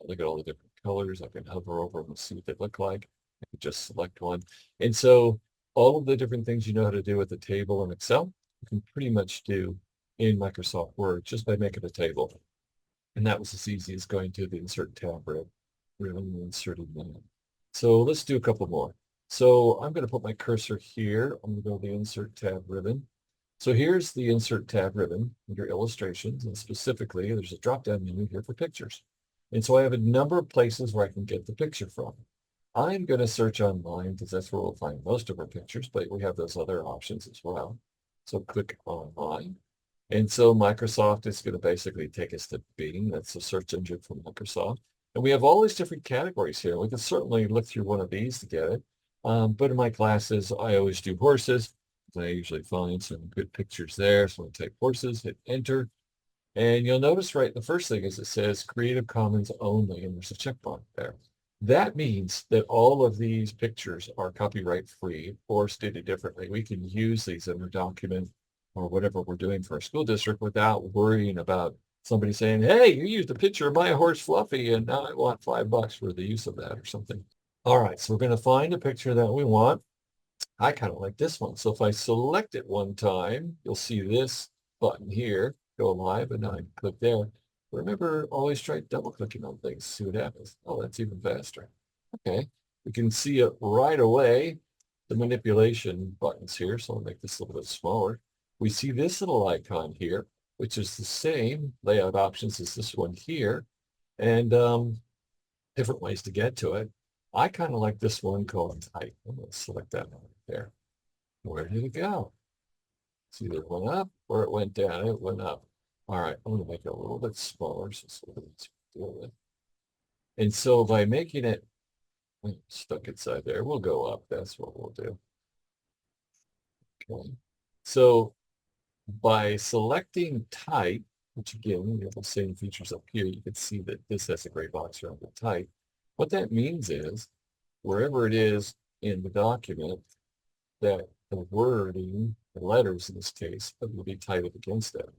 Look at all the different colors. I can hover over them and see what they look like. I can just select one. And so all of the different things you know how to do with the table in Excel, you can pretty much do in Microsoft Word just by making a table. And that was as easy as going to the Insert tab ribbon and inserting that. So let's do a couple more. So I'm going to put my cursor here. I'm going to go to the Insert tab ribbon. So here's the Insert tab ribbon under Illustrations, and specifically there's a drop-down menu here for pictures. And so I have a number of places where I can get the picture from. I'm going to search online because that's where we'll find most of our pictures, but we have those other options as well. So click online. And so Microsoft is going to basically take us to Bing. That's the search engine for Microsoft. And we have all these different categories here. We can certainly look through one of these to get it. But in my classes, I always do horses. I usually find some good pictures there. So I'll type horses, hit enter. And you'll notice right, the first thing is it says Creative Commons only, and there's a checkbox there. That means that all of these pictures are copyright free, or stated differently, we can use these in our document or whatever we're doing for our school district without worrying about somebody saying, hey, you used a picture of my horse Fluffy and now I want $5 for the use of that or something. All right, so we're going to find a picture that we want. I kind of like this one. So if I select it one time, you'll see this button here, go live, and I click there. Remember, always try double clicking on things, see what happens. Oh, that's even faster. Okay, we can see it right away, the manipulation buttons here. So I'll make this a little bit smaller. We see this little icon here, which is the same layout options as this one here, and different ways to get to it. I kind of like this one called type. I'm going to select that one right there. Where did it go? It's either went up or it went down. It went up. All right, I'm going to make it a little bit smaller so it's a little easier to deal with. And so by making it stuck inside there, we'll go up. That's what we'll do. Okay. So by selecting type, which again, we have the same features up here. You can see that this has a gray box around the type. What that means is wherever it is in the document, that the wording, the letters in this case, will be titled against it.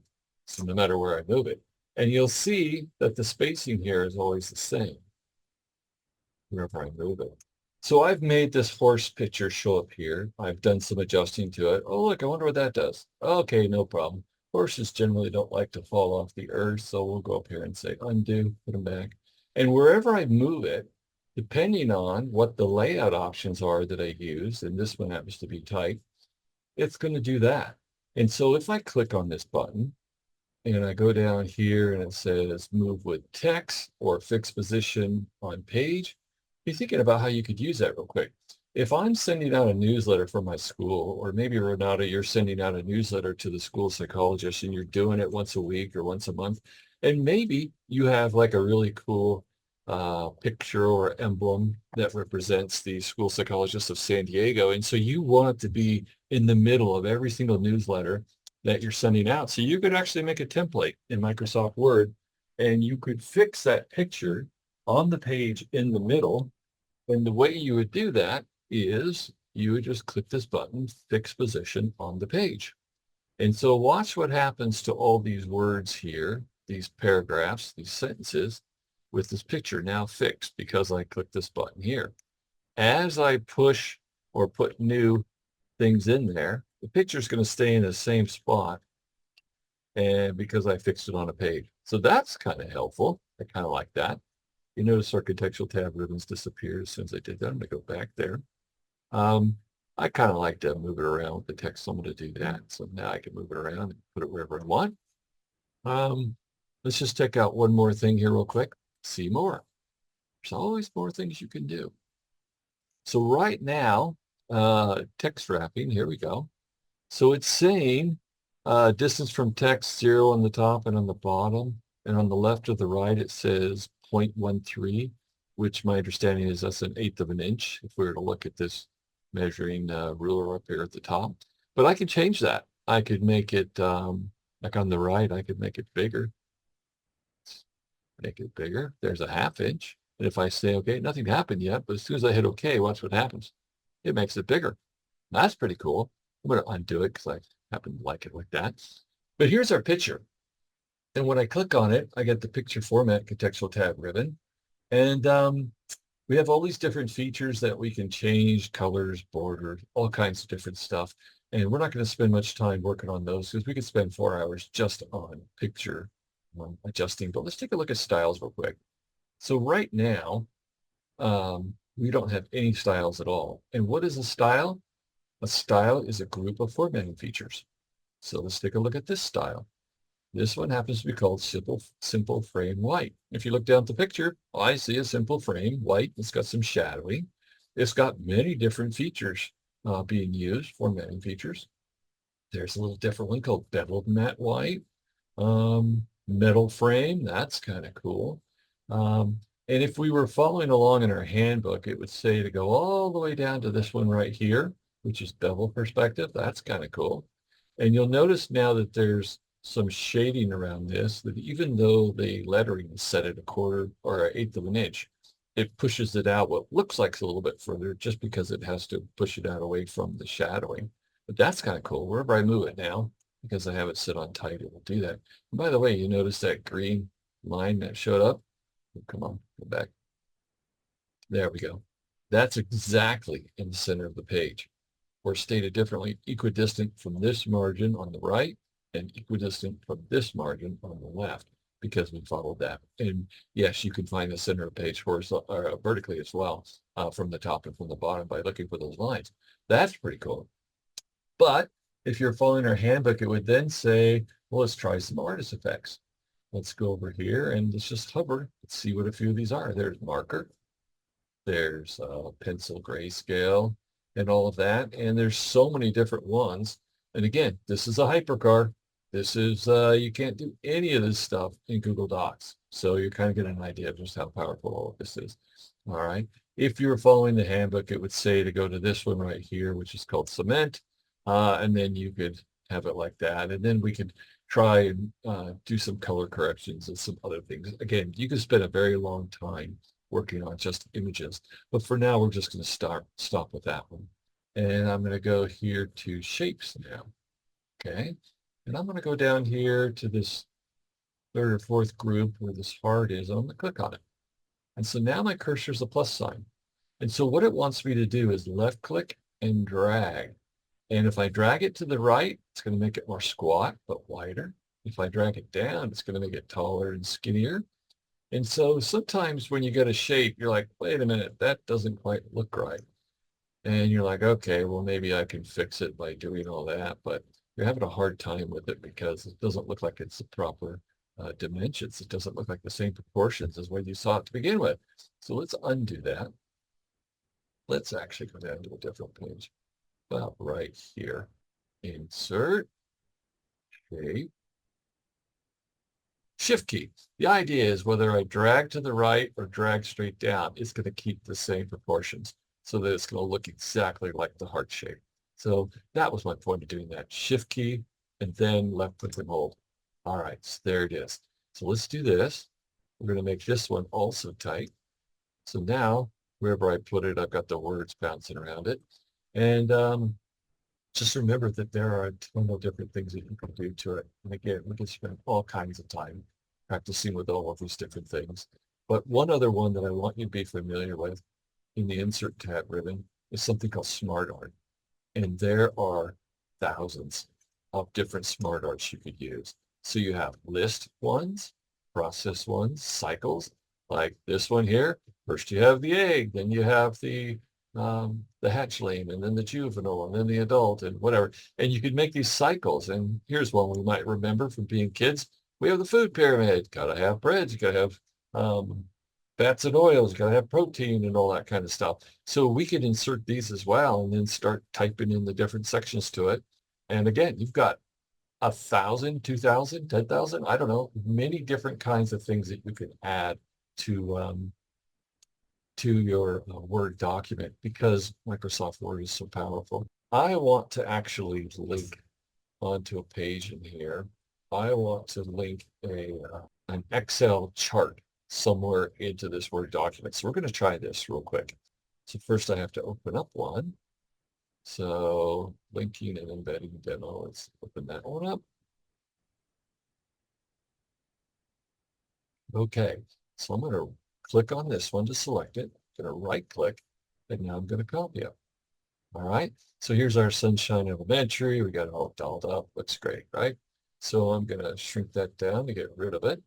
So no matter where I move it. And you'll see that the spacing here is always the same wherever I move it. So I've made this horse picture show up here. I've done some adjusting to it. Oh, look, I wonder what that does. Okay, no problem. Horses generally don't like to fall off the earth, so we'll go up here and say undo, put them back. And wherever I move it, depending on what the layout options are that I use, and this one happens to be type, it's going to do that. And so if I click on this button and I go down here and it says move with text or fix position on page, be thinking about how you could use that real quick. If I'm sending out a newsletter for my school, or maybe Renata, you're sending out a newsletter to the school psychologist and you're doing it once a week or once a month, and maybe you have like a really cool picture or emblem that represents the School Psychologists of San Diego. And so you want it to be in the middle of every single newsletter that you're sending out. So you could actually make a template in Microsoft Word and you could fix that picture on the page in the middle. And the way you would do that is you would just click this button, fix position on the page. And so watch what happens to all these words here, these paragraphs, these sentences, with this picture now fixed because I clicked this button here. As I push or put new things in there, the picture is going to stay in the same spot and because I fixed it on a page. So that's kind of helpful. I kind of like that. You notice our contextual tab ribbons disappeared as soon as I did that. I'm going to go back there. I kind of like to move it around with the text, so I'm going to do that. So now I can move it around and put it wherever I want. Let's just check out one more thing here real quick. See more. There's always more things you can do. So right now, text wrapping, here we go. So it's saying distance from text 0 on the top and on the bottom. And on the left or the right, it says 0.13, which my understanding is that's 1/8 of an inch if we were to look at this measuring ruler up here at the top. But I can change that. I could make it, like on the right, I could make it bigger. Make it bigger. There's a 1/2 inch. And if I say, okay, nothing happened yet, but as soon as I hit okay, watch what happens. It makes it bigger. That's pretty cool. I'm going to undo it because I happen to like it like that. But here's our picture. And when I click on it, I get the picture format contextual tab ribbon. And we have all these different features that we can change, colors, borders, all kinds of different stuff. And we're not going to spend much time working on those because we could spend 4 hours just on picture adjusting. But let's take a look at styles real quick. So right now, we don't have any styles at all. And what is a style? A style is a group of formatting features. So let's take a look at this style. This one happens to be called simple frame white. If you look down at the picture, I see a simple frame white. It's got some shadowing. It's got many different features being used, formatting features. There's a little different one called beveled matte white. Metal frame, that's kind of cool. And if we were following along in our handbook, it would say to go all the way down to this one right here, which is bevel perspective. That's kind of cool. And you'll notice now that there's some shading around this, that even though the lettering is set at 1/4 or 1/8 of an inch, it pushes it out what looks like a little bit further just because it has to push it out away from the shadowing. But that's kind of cool. Wherever I move it now, because I have it set on tight, it will do that. And by the way, you notice that green line that showed up? Oh, come on, go back. There we go. That's exactly in the center of the page. Or stated differently, equidistant from this margin on the right and equidistant from this margin on the left, because we followed that. And yes, you can find the center of the page vertically as well, from the top and from the bottom by looking for those lines. That's pretty cool. But if you're following our handbook, it would then say, well, let's try some artist effects. Let's go over here and let's just hover. Let's see what a few of these are. There's marker. There's pencil grayscale and all of that. And there's so many different ones. And again, this is a hypercar. This is, you can't do any of this stuff in Google Docs. So you're kind of getting an idea of just how powerful all of this is. All right. If you were following the handbook, it would say to go to this one right here, which is called cement. And then you could have it like that. And then we could try and do some color corrections and some other things. Again, you can spend a very long time working on just images, but for now, we're just going to stop with that one. And I'm going to go here to shapes now. Okay. And I'm going to go down here to this third or fourth group where this heart is. I'm going to click on it. And so now my cursor is a plus sign. And so what it wants me to do is left click and drag. And if I drag it to the right, it's going to make it more squat, but wider. If I drag it down, it's going to make it taller and skinnier. And so sometimes when you get a shape, you're like, wait a minute, that doesn't quite look right. And you're like, okay, well, maybe I can fix it by doing all that. But you're having a hard time with it because it doesn't look like it's the proper dimensions. It doesn't look like the same proportions as what you saw it to begin with. So let's undo that. Let's actually go down to a different page. About right here. Insert, shape, shift key. The idea is whether I drag to the right or drag straight down, it's going to keep the same proportions so that it's going to look exactly like the heart shape. So that was my point of doing that. Shift key and then left click and hold. All right, so there it is. So let's do this. We're going to make this one also tight. So now, wherever I put it, I've got the words bouncing around it. And just remember that there are a ton of different things that you can do to it. And again, we can spend all kinds of time practicing with all of these different things. But one other one that I want you to be familiar with in the Insert tab ribbon is something called Smart Art. And there are thousands of different Smart Arts you could use. So you have list ones, process ones, cycles, like this one here. First you have the egg, then you have the hatchling, and then the juvenile, and then the adult, and whatever. And you could make these cycles. And here's one we might remember from being kids. We have the food pyramid. Got to have breads. You got to have fats and oils. You got to have protein and all that kind of stuff. So we could insert these as well and then start typing in the different sections to it. And again, you've got 1,000, 2,000, 10,000, I don't know, many different kinds of things that you can add to your Word document because Microsoft Word is so powerful. I want to actually link onto a page in here. I want to link an Excel chart somewhere into this Word document. So we're going to try this real quick. So first I have to open up one. So linking and embedding demo, let's open that one up. Okay, so I'm going to click on this one to select it. I'm going to right click, and now I'm going to copy it. All right, so here's our Sunshine Elementary. We got it all dolled up. Looks great, right? So I'm going to shrink that down to get rid of it.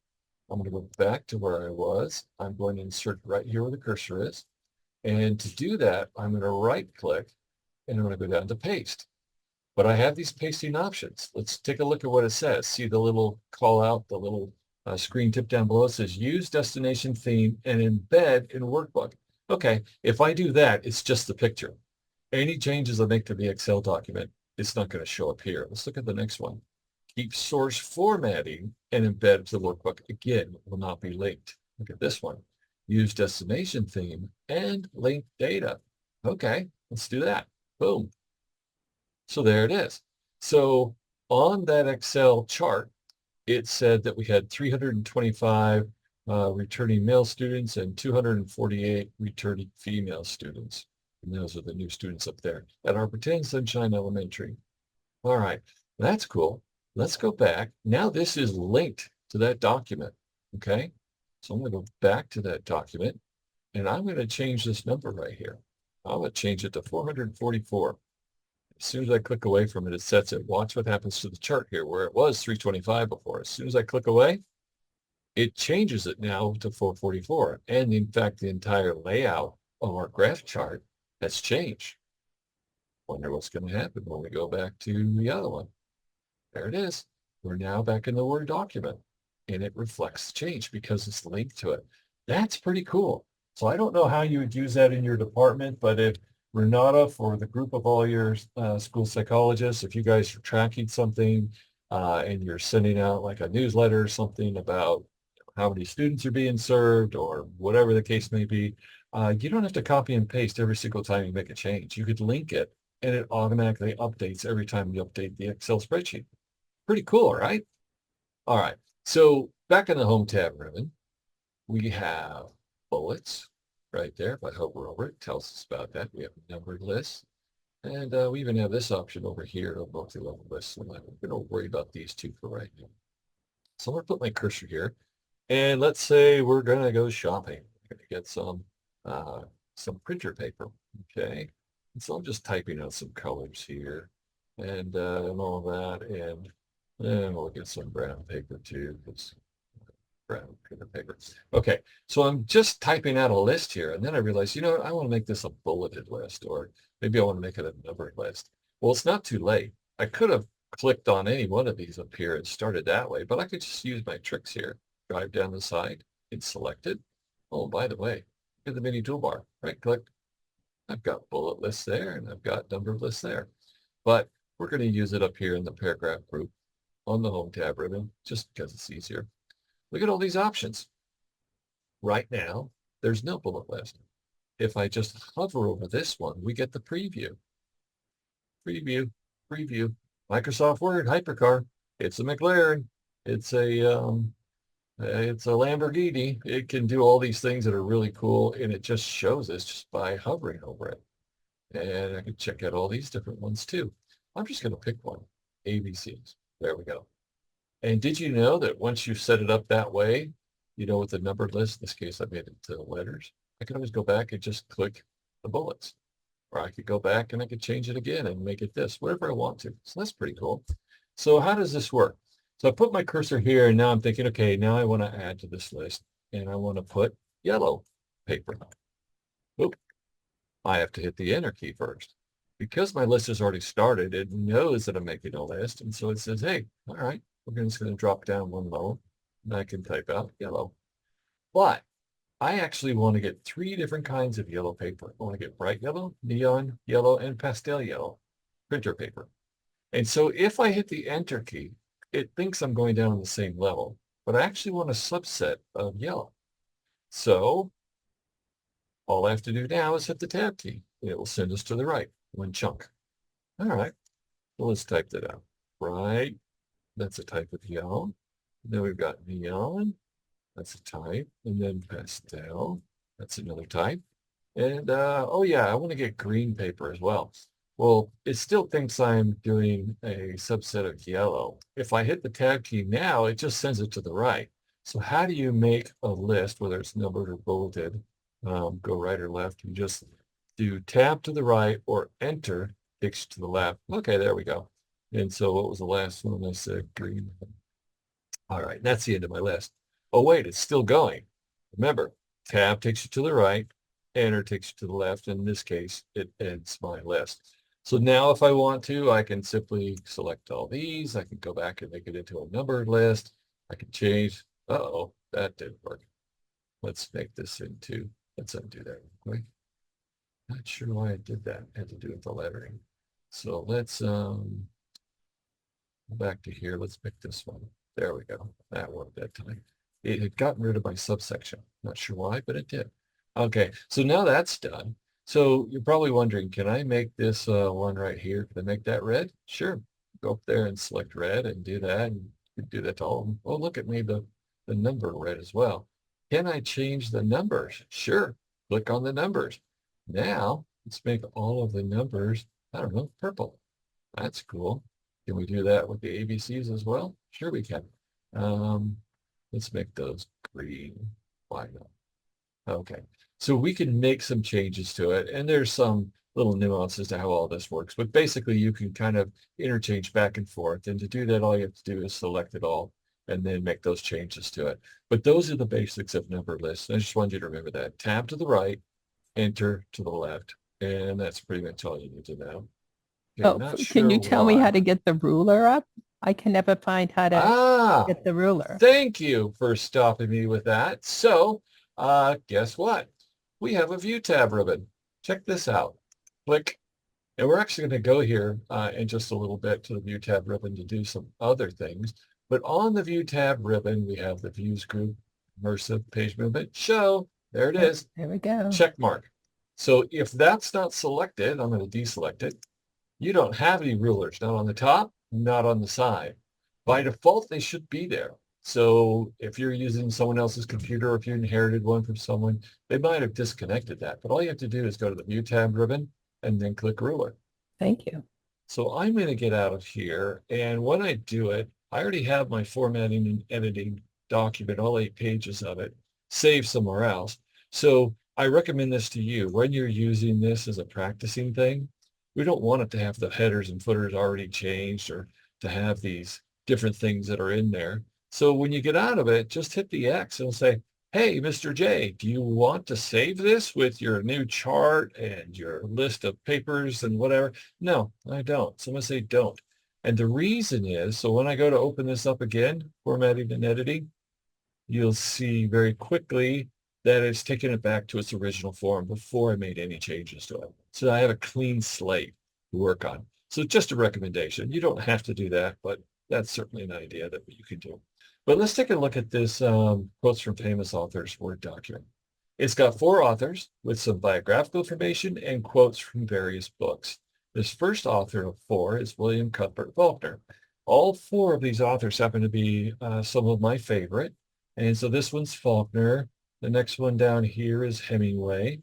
I'm going to go back to where I was. I'm going to insert right here where the cursor is. And to do that, I'm going to right click, and I'm going to go down to paste. But I have these pasting options. Let's take a look at what it says. See the little call out, the little screen tip down below. It says use destination theme and embed in workbook. Okay, if I do that, it's just the picture. Any changes I make to the Excel document, it's not going to show up here. Let's look at the next one. Keep source formatting and embed to the workbook. Again, it will not be linked. Look at this one. Use destination theme and link data. Okay, let's do that. Boom. So there it is. So on that Excel chart, it said that we had 325 returning male students and 248 returning female students. And those are the new students up there at our Pretend Sunshine Elementary. All right, that's cool. Let's go back. Now this is linked to that document, okay? So I'm going to go back to that document, and I'm going to change this number right here. I'm going to change it to 444. As soon as I click away from it, it sets it. Watch what happens to the chart here, where it was 325 before. As soon as I click away, it changes it now to 444. And in fact, the entire layout of our graph chart has changed. Wonder what's going to happen when we go back to the other one. There it is. We're now back in the Word document, and it reflects change because it's linked to it. That's pretty cool. So I don't know how you would use that in your department, but if Renata, for the group of all your school psychologists, if you guys are tracking something and you're sending out like a newsletter or something about how many students are being served or whatever the case may be, you don't have to copy and paste every single time you make a change. You could link it and it automatically updates every time you update the Excel spreadsheet. Pretty cool, right? All right. So back in the Home tab ribbon, we have bullets right there. If I hover over it, it tells us about that. We have numbered lists. And we even have this option over here of multi-level lists. And I'm going to worry about these two for right now. So I'm going to put my cursor here. And let's say we're going to go shopping. We're going to get some printer paper. Okay. And so I'm just typing out some colors here and all that. And we'll get some brown paper too. Brown paper. Okay, so I'm just typing out a list here, and then I realized, I want to make this a bulleted list, or maybe I want to make it a numbered list. Well, it's not too late. I could have clicked on any one of these up here and started that way, but I could just use my tricks here. Drive down the side, it's selected. Oh, by the way, look at the mini toolbar. Right click. I've got bullet lists there, and I've got numbered lists there. But we're going to use it up here in the paragraph group on the Home tab ribbon, just because it's easier. Look at all these options. Right now, there's no bullet list. If I just hover over this one, we get the preview. Preview, preview. Microsoft Word, Hypercar. It's a McLaren. It's a Lamborghini. It can do all these things that are really cool, and it just shows us just by hovering over it. And I can check out all these different ones too. I'm just going to pick one. ABCs. There we go. And did you know that once you set it up that way, with the numbered list, in this case, I made it to letters, I can always go back and just click the bullets. Or I could go back and I could change it again and make it this, whatever I want to. So that's pretty cool. So how does this work? So I put my cursor here and now I'm thinking, okay, now I want to add to this list and I want to put yellow paper. Oop. I have to hit the enter key first. Because my list has already started, it knows that I'm making a list. And so it says, hey, all right, we're just going to drop down one level and I can type out yellow. But I actually want to get 3 different kinds of yellow paper. I want to get bright yellow, neon yellow, and pastel yellow printer paper. And so if I hit the enter key, it thinks I'm going down on the same level, but I actually want a subset of yellow. So all I have to do now is hit the tab key. It will send us to the right, one chunk. All right, well, let's type that out. Bright, that's a type of yellow. Then we've got neon, that's a type. And then pastel, that's another type. And oh yeah, I want to get green paper as well. Well, it still thinks I'm doing a subset of yellow. If I hit the tab key now, it just sends it to the right. So how do you make a list, whether it's numbered or bulleted, go right or left? You just do tab to the right or enter takes you to the left. Okay, there we go. And so what was the last one I said? Green. All right, that's the end of my list. Oh, wait, it's still going. Remember, tab takes you to the right, enter takes you to the left. In this case, it ends my list. So now if I want to, I can simply select all these. I can go back and make it into a numbered list. I can change. Uh-oh, that didn't work. Let's make this into, let's undo that real quick. Not sure why I did that. I had to do with the lettering. So let's go back to here. Let's pick this one. There we go. That worked that time. It had gotten rid of my subsection. Not sure why, but it did. Okay, so now that's done. So you're probably wondering, can I make this one right here? Can I make that red? Sure. Go up there and select red and do that. And you can do that to all of them. Oh, look, it made the number red as well. Can I change the numbers? Sure. Click on the numbers. Now, let's make all of the numbers, I don't know, purple. That's cool. Can we do that with the ABCs as well? Sure we can. Let's make those green. Why not? Okay, so we can make some changes to it, and there's some little nuances to how all this works, but basically you can kind of interchange back and forth, and to do that, all you have to do is select it all and then make those changes to it. But those are the basics of numbered lists. I just wanted you to remember that. Tab to the right, enter to the left, and that's pretty much all you need to know. Okay, Oh, not can sure you tell me how why. to get the ruler up? I can never find how to Ah, get the ruler. thank you for stopping me with that. So, guess what? We have a View tab ribbon. Check this out. Click. And we're actually going to go here in just a little bit to the View tab ribbon to do some other things. But on the View tab ribbon, we have the Views group, Immersive, Page Movement, Show. There it Oh, is. there we go. Check mark. So if that's not selected, I'm going to deselect it. You don't have any rulers, not on the top, not on the side. By default, they should be there. So if you're using someone else's computer, or if you inherited one from someone, they might have disconnected that. But all you have to do is go to the View tab ribbon and then click Ruler. Thank you. So I'm going to get out of here. And when I do it, I already have my formatting and editing document, all 8 pages of it, saved somewhere else. So I recommend this to you. When you're using this as a practicing thing, we don't want it to have the headers and footers already changed or to have these different things that are in there. So when you get out of it, just hit the X and say, hey, Mr. J, do you want to save this with your new chart and your list of papers and whatever? No, I don't. So I'm going to say don't. And the reason is, so when I go to open this up again, formatting and editing, you'll see very quickly that it's taken it back to its original form before I made any changes to it. So I have a clean slate to work on. So just a recommendation. You don't have to do that, but that's certainly an idea that you can do. But let's take a look at this quotes from famous authors Word document. It's got 4 authors with some biographical information and quotes from various books. This first author of 4 is William Cuthbert Faulkner. All 4 of these authors happen to be some of my favorite. And so this one's Faulkner. The next one down here is Hemingway.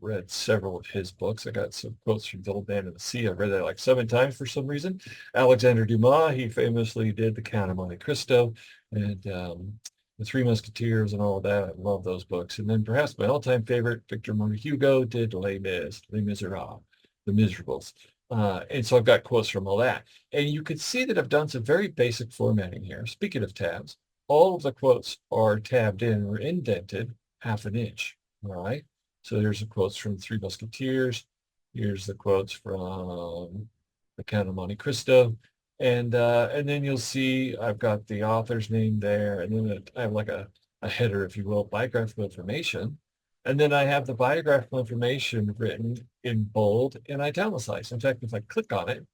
Read several of his books. I got some quotes from The Old Man and the Sea. I've read that like 7 times for some reason. Alexander Dumas, he famously did The Count of Monte Cristo and The Three Musketeers and all of that. I love those books. And then perhaps my all-time favorite, Victor Hugo, did Les Miserables, The Miserables. And so I've got quotes from all that. And you can see that I've done some very basic formatting here. Speaking of tabs, all of the quotes are tabbed in or indented 1/2 inch. All right. So there's the quotes from Three Musketeers. Here's the quotes from The Count of Monte Cristo. And then you'll see I've got the author's name there. And then I have like a header, if you will, biographical information. And then I have the biographical information written in bold and italicized. In fact, if I click on it,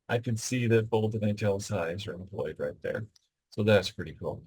I can see that bold and italicized are employed right there. So that's pretty cool.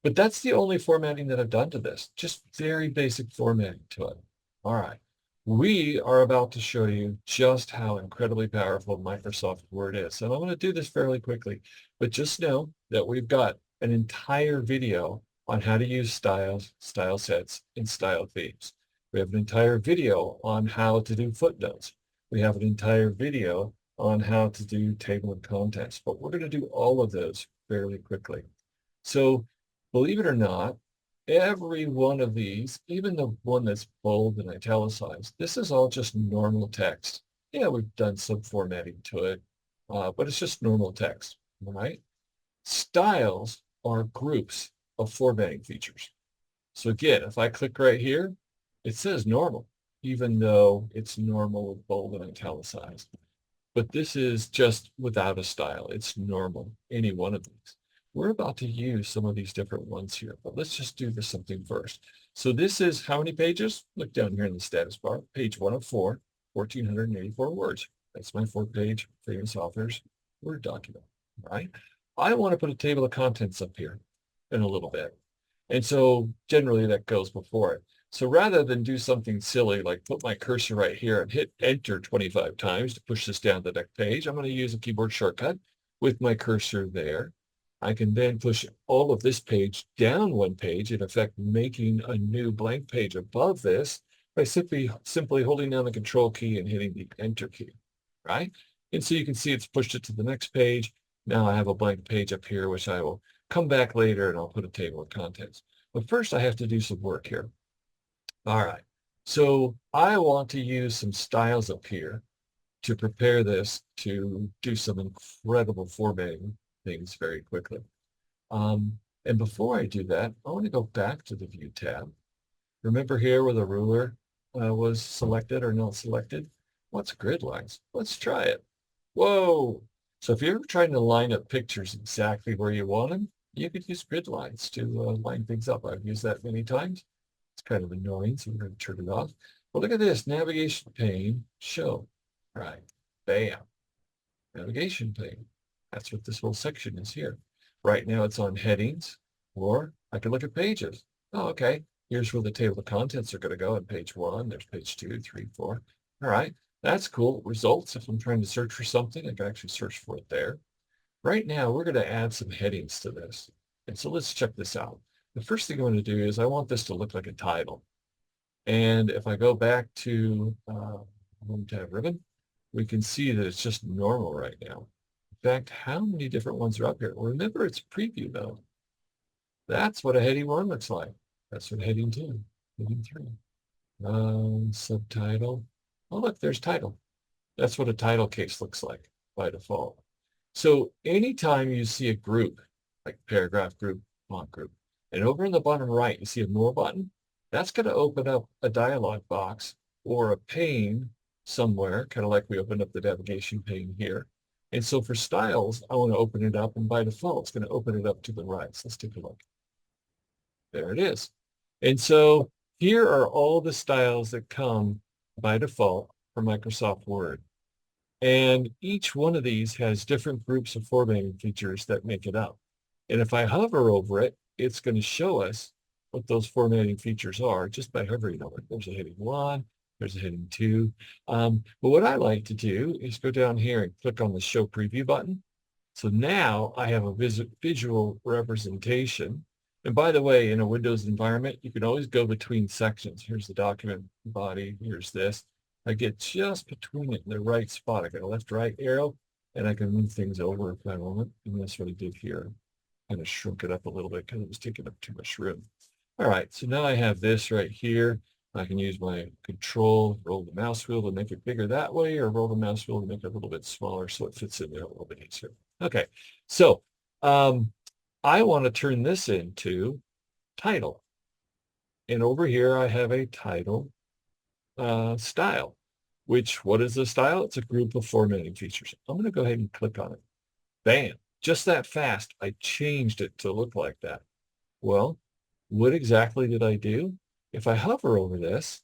But that's the only formatting that I've done to this. Just very basic formatting to it. All right. We are about to show you just how incredibly powerful Microsoft Word is. And I'm going to do this fairly quickly, but just know that we've got an entire video on how to use styles, style sets, and style themes. We have an entire video on how to do footnotes. We have an entire video on how to do table of contents, but we're going to do all of those fairly quickly. So believe it or not, every one of these, even the one that's bold and italicized, this is all just normal text. Yeah, we've done some formatting to it, but it's just normal text, all right? Styles are groups of formatting features. So again, if I click right here, it says normal, even though it's normal with bold and italicized. But this is just without a style. It's normal, any one of these. We're about to use some of these different ones here, but let's just do this something first. So this is how many pages? Look down here in the status bar, page 1 of 4, 1,484 words. That's my 4-page famous authors Word document, right? I want to put a table of contents up here in a little bit. And so generally that goes before it. So rather than do something silly like put my cursor right here and hit enter 25 times to push this down to the next page, I'm going to use a keyboard shortcut with my cursor there. I can then push all of this page down 1 page, in effect making a new blank page above this by simply holding down the control key and hitting the enter key, right? And so you can see it's pushed it to the next page. Now I have a blank page up here, which I will come back later and I'll put a table of contents. But first I have to do some work here. All right, so I want to use some styles up here to prepare this to do some incredible formatting things very quickly. And before I do that, I want to go back to the View tab. Remember here where the ruler was selected or not selected? What's grid lines? Let's try it. Whoa! So if you're ever trying to line up pictures exactly where you want them, you could use grid lines to line things up. I've used that many times. It's kind of annoying, so we're going to turn it off. But look at this, navigation pane, show. Right, bam, navigation pane. That's what this whole section is here. Right now it's on headings, or I can look at pages. Oh, okay, here's where the table of contents are going to go on page 1. There's page 2, 3, 4. All right, that's cool. Results, if I'm trying to search for something, I can actually search for it there. Right now, we're going to add some headings to this. And so let's check this out. The first thing I'm going to do is I want this to look like a title. And if I go back to Home tab ribbon, we can see that it's just normal right now. In fact, how many different ones are up here? Well, remember, it's preview though. That's what a heading 1 looks like. That's what heading 2, heading 3. Subtitle. Oh, look, there's title. That's what a title case looks like by default. So anytime you see a group, like paragraph group, font group, and over in the bottom right, you see a more button, that's going to open up a dialog box or a pane somewhere, kind of like we opened up the navigation pane here. And so for styles, I want to open it up, and by default, it's going to open it up to the right. So let's take a look. There it is. And so here are all the styles that come by default for Microsoft Word. And each one of these has different groups of formatting features that make it up. And if I hover over it, it's going to show us what those formatting features are just by hovering over it. There's a heading 1, there's a heading 2. But what I like to do is go down here and click on the Show Preview button. So now I have a visual representation. And by the way, in a Windows environment, you can always go between sections. Here's the document body, here's this. I get just between it in the right spot. I got a left-right arrow, and I can move things over if I want. And that's what I did here. Kind of shrunk it up a little bit because it was taking up too much room. All right, so now I have this right here. I can use my control, roll the mouse wheel to make it bigger that way, or roll the mouse wheel to make it a little bit smaller so it fits in there a little bit easier. Okay, so I want to turn this into title. And over here, I have a title style, which, what is the style? It's a group of formatting features. I'm going to go ahead and click on it. Bam, just that fast, I changed it to look like that. Well, what exactly did I do? If I hover over this,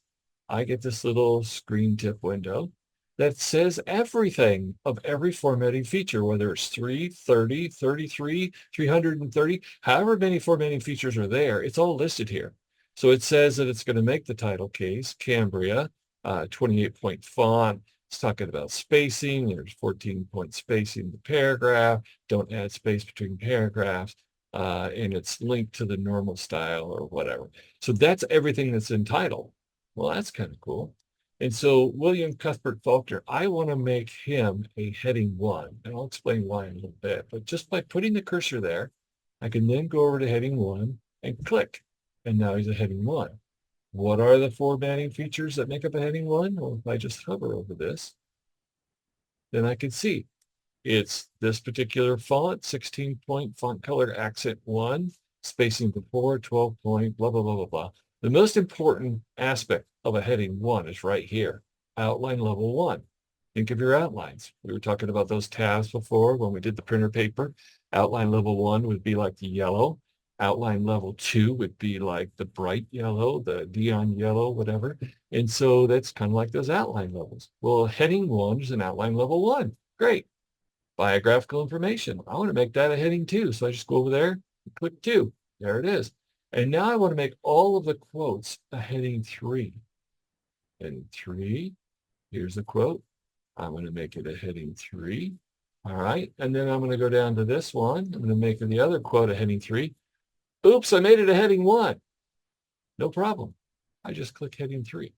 I get this little screen tip window that says everything of every formatting feature, whether it's 3, 30, 33, 330, however many formatting features are there, it's all listed here. So it says that it's going to make the title case, Cambria, 28-point font. It's talking about spacing. There's 14-point spacing in the paragraph. Don't add space between paragraphs. And it's linked to the normal style or whatever. So that's everything that's in title. Well, that's kind of cool. And so William Cuthbert Faulkner, I want to make him a heading 1. And I'll explain why in a little bit. But just by putting the cursor there, I can then go over to heading 1 and click. And now he's a heading 1. What are the formatting features that make up a heading 1? Well, if I just hover over this, then I can see it's this particular font, 16-point font color accent 1, spacing before 12-point, blah, blah, blah, blah, blah. The most important aspect of a heading 1 is right here, outline level 1. Think of your outlines. We were talking about those tabs before when we did the printer paper. Outline level 1 would be like the yellow. Outline level 2 would be like the bright yellow, the neon yellow, whatever. And so that's kind of like those outline levels. Well, heading 1 is an outline level 1. Great. Biographical information. I want to make that a heading 2. So I just go over there and click 2. There it is. And now I want to make all of the quotes a heading 3. Heading 3. Here's the quote. I'm going to make it a heading 3. All right. And then I'm going to go down to this one. I'm going to make the other quote a heading 3. Oops, I made it a heading 1. No problem. I just click heading 3.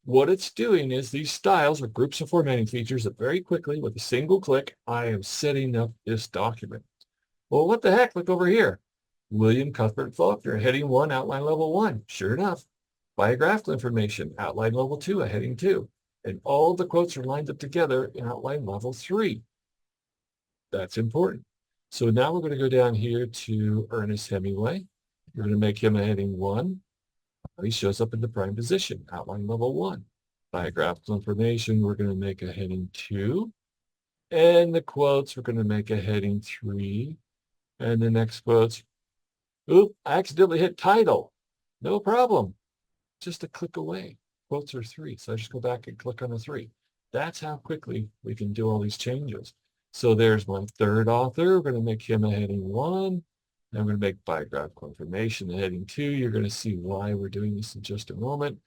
What it's doing is these styles are groups of formatting features that very quickly, with a single click, I am setting up this document. Well, what the heck? Look over here. William Cuthbert Faulkner, heading 1, outline level 1. Sure enough. Biographical information, outline level 2, a heading 2. And all the quotes are lined up together in outline level 3. That's important. So now we're going to go down here to Ernest Hemingway. We're going to make him a heading 1. He shows up in the prime position, outline level 1. Biographical information, we're going to make a heading 2. And the quotes, we're going to make a heading 3. And the next quotes, oop, I accidentally hit title. No problem. Just a click away. Quotes are 3. So I just go back and click on the 3. That's how quickly we can do all these changes. So there's my third author. We're going to make him a heading 1. I'm going to make biographical information a heading 2. You're going to see why we're doing this in just a moment.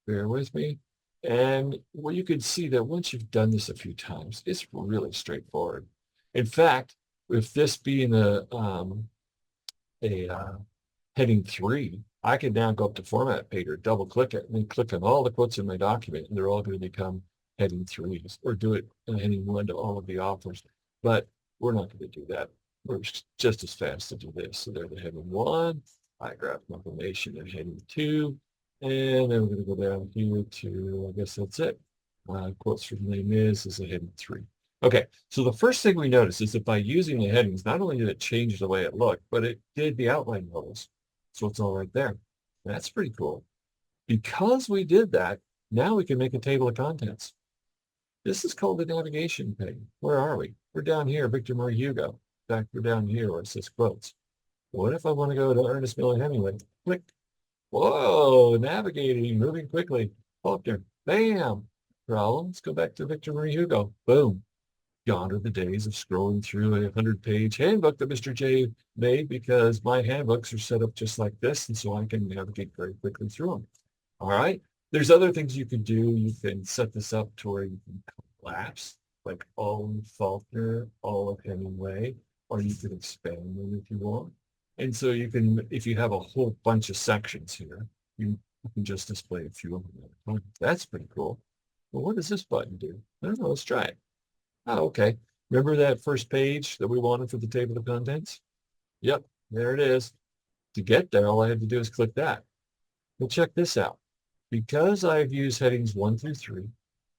Bear with me. And well, you can see that once you've done this a few times, it's really straightforward. In fact, If this being a heading 3, I can now go up to Format Pager, double click it, and then click on all the quotes in my document, and they're all going to become heading 3s, or do it in heading 1 to all of the authors. But we're not going to do that. We're just as fast to do this. So they're the heading 1, biographical information in heading 2, and then we're going to go down here to, I guess that's it. Quotes from Les Mis is a heading 3. Okay, so the first thing we notice is that by using the headings, not only did it change the way it looked, but it did the outline levels. So it's all right there. That's pretty cool. Because we did that, now we can make a table of contents. This is called the navigation pane. Where are we? We're down here, Victor Marie Hugo. In fact, we're down here where it says quotes. What if I want to go to Ernest Miller Hemingway? Click. Whoa, navigating, moving quickly. Faulkner, bam. Problem, let's go back to Victor Marie Hugo. Boom. Gone are the days of scrolling through a 100-page handbook that Mr. J made, because my handbooks are set up just like this, and so I can navigate very quickly through them. All right. There's other things you can do. You can set this up to where you can collapse, like all of Faulkner, all of Hemingway, or you can expand them if you want. And so you can, if you have a whole bunch of sections here, you can just display a few of them. That's pretty cool. Well, what does this button do? I don't know. Let's try it. Oh, okay. Remember that first page that we wanted for the table of contents? Yep, there it is. To get there, all I had to do is click that. Well, check this out. Because I've used headings 1 through 3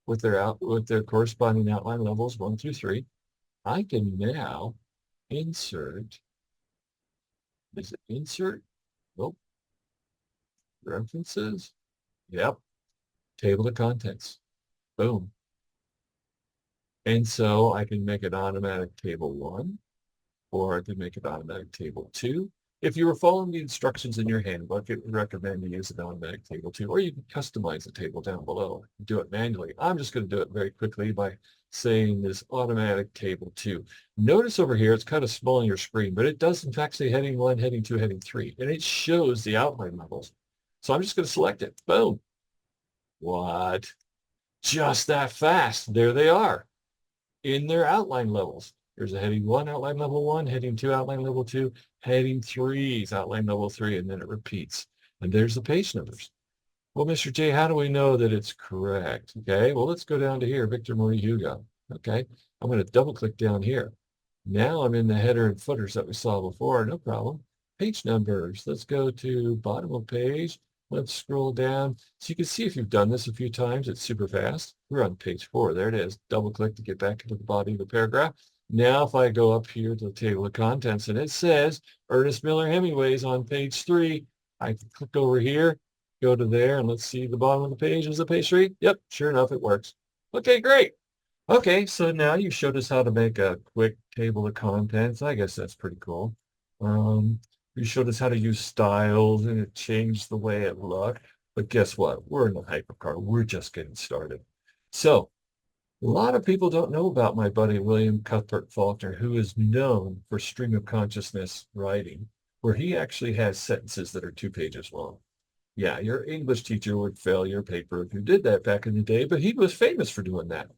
with their corresponding outline levels 1 through 3, I can now insert. Is it insert? Nope. References? Yep. Table of contents. Boom. And so I can make it automatic table 1, or I can make it automatic table 2. If you were following the instructions in your handbook, it would recommend to use an automatic table 2, or you can customize the table down below, do it manually. I'm just going to do it very quickly by saying this automatic table 2. Notice over here, it's kind of small on your screen, but it does in fact say heading 1, heading 2, heading 3, and it shows the outline levels. So I'm just going to select it. Boom. What? Just that fast. There they are in their outline levels. There's a heading 1, outline level 1, heading 2, outline level 2, heading 3 is outline level 3, and then it repeats. And there's the page numbers. Well, Mr. J, how do we know that it's correct? Okay, well, let's go down to here, Victor Marie Hugo. Okay, I'm going to double click down here. Now I'm in the header and footers that we saw before, no problem. Page numbers, let's go to bottom of page. Let's scroll down. So you can see if you've done this a few times, it's super fast. We're on page 4. There it is. Double click to get back into the body of the paragraph. Now, if I go up here to the table of contents and it says Ernest Miller Hemingway's on page 3, I can click over here, go to there, and let's see the bottom of the page. Is it page 3? Yep, sure enough, it works. Okay, great. Okay, so now you showed us how to make a quick table of contents. I guess that's pretty cool. You showed us how to use styles, and it changed the way it looked. But guess what? We're in the hypercar. We're just getting started. So a lot of people don't know about my buddy William Cuthbert Faulkner, who is known for stream of consciousness writing, where he actually has sentences that are 2 pages long. Yeah, your English teacher would fail your paper if you did that back in the day, but he was famous for doing that.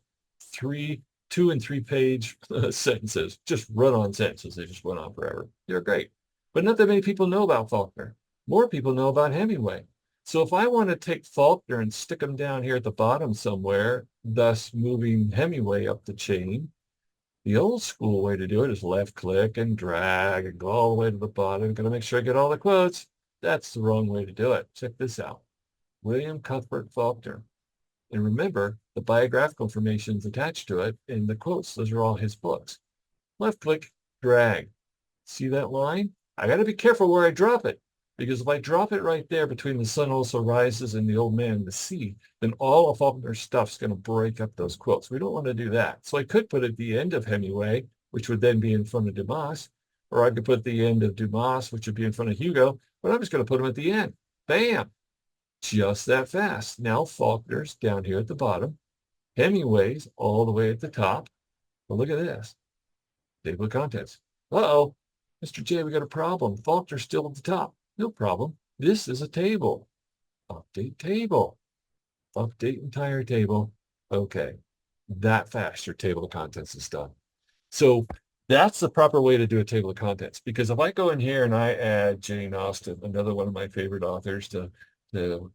2 and 3 page sentences, just run-on sentences. They just went on forever. They're great. But not that many people know about Faulkner. More people know about Hemingway. So if I want to take Faulkner and stick him down here at the bottom somewhere, thus moving Hemingway up the chain, the old school way to do it is left click and drag and go all the way to the bottom. Got to make sure I get all the quotes. That's the wrong way to do it. Check this out. William Cuthbert Faulkner. And remember, the biographical information is attached to it, and the quotes, those are all his books. Left click, drag. See that line? I got to be careful where I drop it, because if I drop it right there between The Sun Also Rises and The Old Man and the Sea, then all of Faulkner's stuff's going to break up those quotes. We don't want to do that. So I could put it at the end of Hemingway, which would then be in front of Dumas, or I could put the end of Dumas, which would be in front of Hugo, but I'm just going to put them at the end. Bam! Just that fast. Now Faulkner's down here at the bottom. Hemingway's all the way at the top. Well, look at this. Table of contents. Uh-oh. Mr. J, we got a problem. Faulkner's still at the top. No problem. This is a table. Update table. Update entire table. Okay. That fast, your table of contents is done. So That's the proper way to do a table of contents. Because if I go in here and I add Jane Austen, another one of my favorite authors, to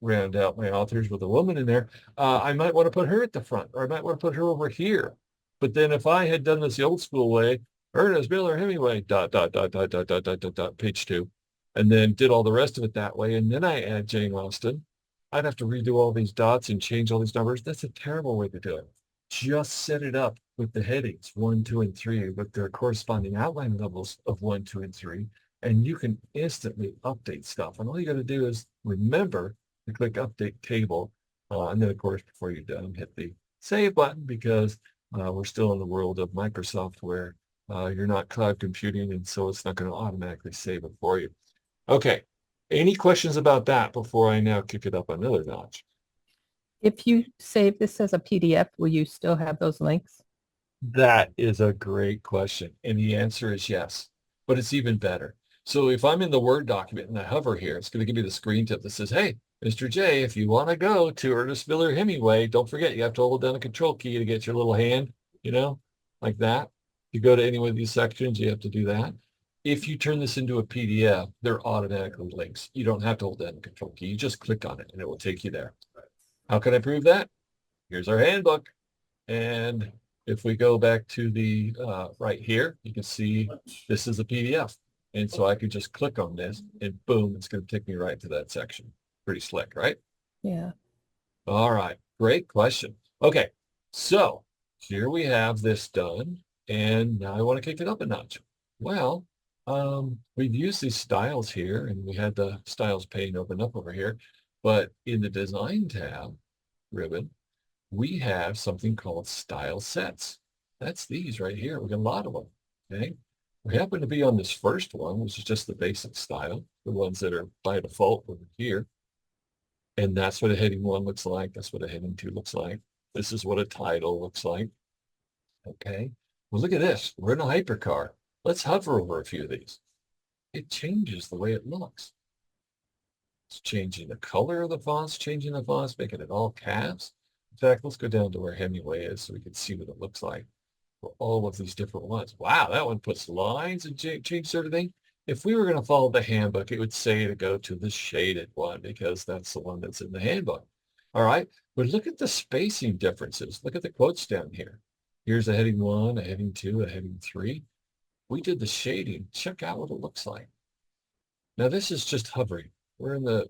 round out my authors with a woman in there, I might want to put her at the front, or I might want to put her over here. But then if I had done this the old school way, Ernest Miller Hemingway, dot, dot, dot, dot, dot, dot, dot, dot, dot, page two, and then did all the rest of it that way, and then I add Jane Austen, I'd have to redo all these dots and change all these numbers. That's a terrible way to do it. Just set it up with the headings 1, 2, and 3 with their corresponding outline levels of 1, 2, and 3, and you can instantly update stuff. And all you got to do is remember to click Update Table, and then, of course, before you're done, hit the Save button because we're still in the world of Microsoft where you're not cloud computing, and so it's not going to automatically save it for you. Okay. Any questions about that before I now kick it up another notch? If you save this as a PDF, will you still have those links? That is a great question. And the answer is yes, but it's even better. So if I'm in the Word document and I hover here, it's going to give me the screen tip that says, hey, Mr. J, if you want to go to Ernest Miller Hemingway, don't forget you have to hold down the control key to get your little hand, like that. You go to any one of these sections, you have to do that. If you turn this into a PDF, they're automatically links. You don't have to hold down the control key. You just click on it and it will take you there. How can I prove that? Here's our handbook. And if we go back to the right here, you can see this is a PDF. And so I could just click on this and boom, it's going to take me right to that section. Pretty slick, right? Yeah. All right. Great question. Okay. So here we have this done. And now I want to kick it up a notch. Well, we've used these styles here and we had the styles pane open up over here. But in the design tab ribbon, we have something called style sets. That's these right here. We got a lot of them. Okay. We happen to be on this first one, which is just the basic style, the ones that are by default over here. And that's what a heading 1 looks like. That's what a heading 2 looks like. This is what a title looks like. Okay. Well, look at this. We're in a hypercar. Let's hover over a few of these. It changes the way it looks. It's changing the color of the fonts, changing the fonts, making it all caps. In fact, let's go down to where Hemingway is so we can see what it looks like for all of these different ones. Wow, that one puts lines and changes everything. If we were going to follow the handbook, it would say to go to the shaded one because that's the one that's in the handbook. All right, but look at the spacing differences. Look at the quotes down here. Here's a heading 1, a heading 2, a heading 3. We did the shading. Check out what it looks like. Now this is just hovering. We're in the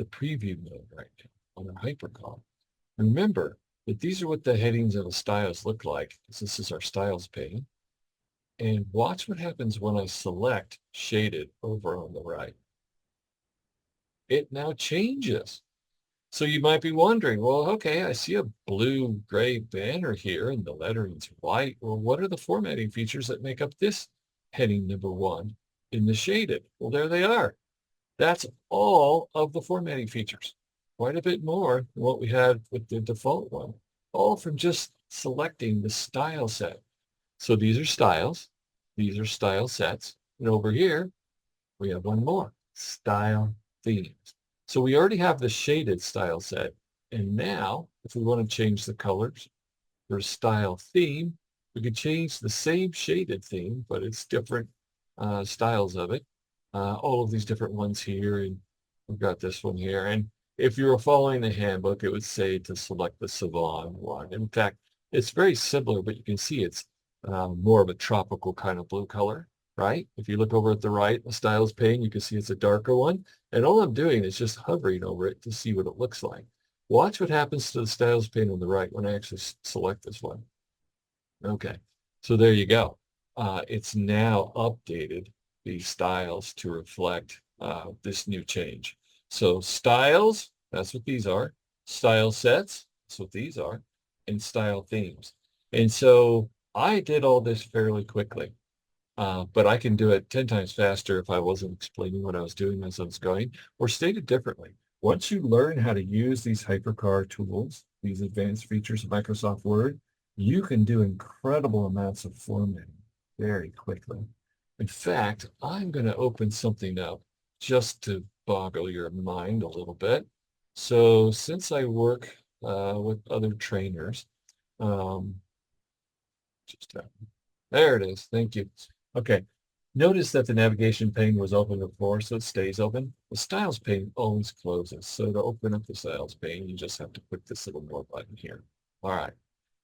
preview mode right now on our hypercar. Remember that these are what the headings of the styles look like. This is our styles pane. And watch what happens when I select shaded over on the right. It now changes. So you might be wondering, well, okay, I see a blue-gray banner here and the lettering's white. Well, what are the formatting features that make up this heading number 1 in the shaded? Well, there they are. That's all of the formatting features. Quite a bit more than what we had with the default one, all from just selecting the style set. So these are styles. These are style sets. And over here, we have one more, style themes. So we already have the shaded style set. And now, if we want to change the colors for a style theme, we could change the same shaded theme, but it's different styles of it. All of these different ones here, and we've got this one here. And if you were following the handbook, it would say to select the Savon one. In fact, it's very similar, but you can see it's more of a tropical kind of blue color, right? If you look over at the right, the styles pane, you can see it's a darker one. And all I'm doing is just hovering over it to see what it looks like. Watch what happens to the styles pane on the right when I actually select this one. Okay, so there you go. It's now updated these styles to reflect this new change. So styles, that's what these are. Style sets, that's what these are. And style themes. And so I did all this fairly quickly, but I can do it 10 times faster if I wasn't explaining what I was doing as I was going, or stated differently. Once you learn how to use these hypercar tools, these advanced features of Microsoft Word, you can do incredible amounts of formatting very quickly. In fact, I'm going to open something up just to boggle your mind a little bit. So since I work with other trainers, just There it is. Thank you. Okay. Notice that the navigation pane was open before, so it stays open. The styles pane always closes. So to open up the styles pane, you just have to click this little more button here. All right.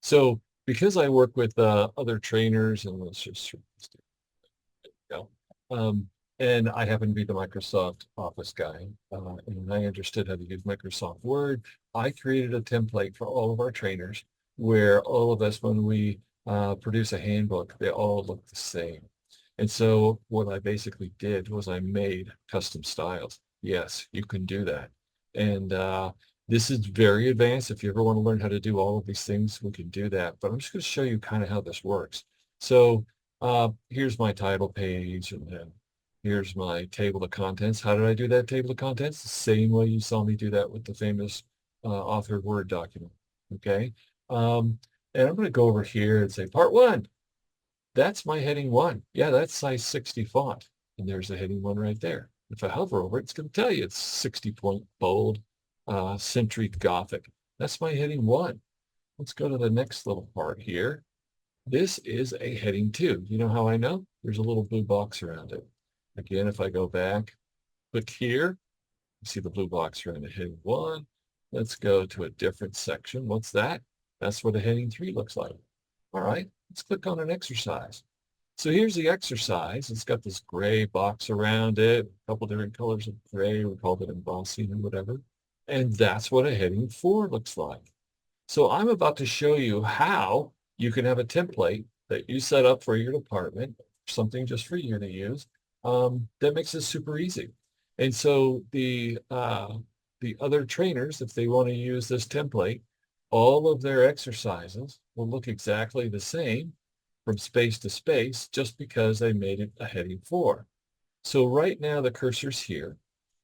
So because I work with other trainers, and let's just go. Um, and I happen to be the Microsoft Office guy, and I understood how to use Microsoft Word. I created a template for all of our trainers where all of us, when we produce a handbook, they all look the same. And so what I basically did was I made custom styles. Yes, you can do that. And this is very advanced. If you ever want to learn how to do all of these things, we can do that. But I'm just going to show you kind of how this works. So here's my title page, and then here's my table of contents. How did I do that table of contents? The same way you saw me do that with the famous authored Word document. Okay. And I'm going to go over here and say part one. That's my heading one. Yeah, that's size 60 font. And there's the heading one right there. If I hover over it, it's going to tell you it's 60-point bold, century Gothic. That's my heading one. Let's go to the next little part here. This is a heading two. You know how I know? There's a little blue box around it. Again, if I go back, click here, you see the blue box around the heading one. Let's go to a different section. What's that? That's what a heading three looks like. All right, let's click on an exercise. So here's the exercise. It's got this gray box around it, a couple different colors of gray. We called it embossing or whatever. And that's what a heading four looks like. So I'm about to show you how you can have a template that you set up for your department, something just for you to use, that makes this super easy. And so the other trainers, if they want to use this template, all of their exercises will look exactly the same from space to space just because they made it a heading four. So right now the cursor's here,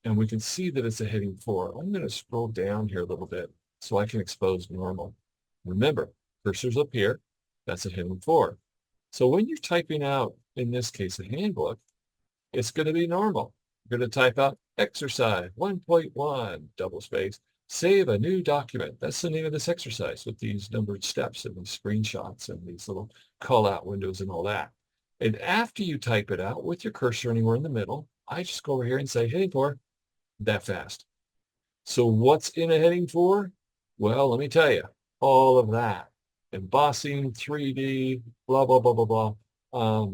and we can see that it's a heading four. I'm going to scroll down here a little bit so I can expose normal. Remember, cursor's up here. That's a heading four. So when you're typing out, in this case, a handbook, it's going to be normal. You're going to type out exercise 1.1, double space, save a new document. That's the name of this exercise with these numbered steps and these screenshots and these little call out windows and all that. And after you type it out with your cursor anywhere in the middle, I just go over here and say heading four, that fast. So what's in a heading four? Well, let me tell you, all of that. Embossing, 3D, blah, blah, blah, blah, blah.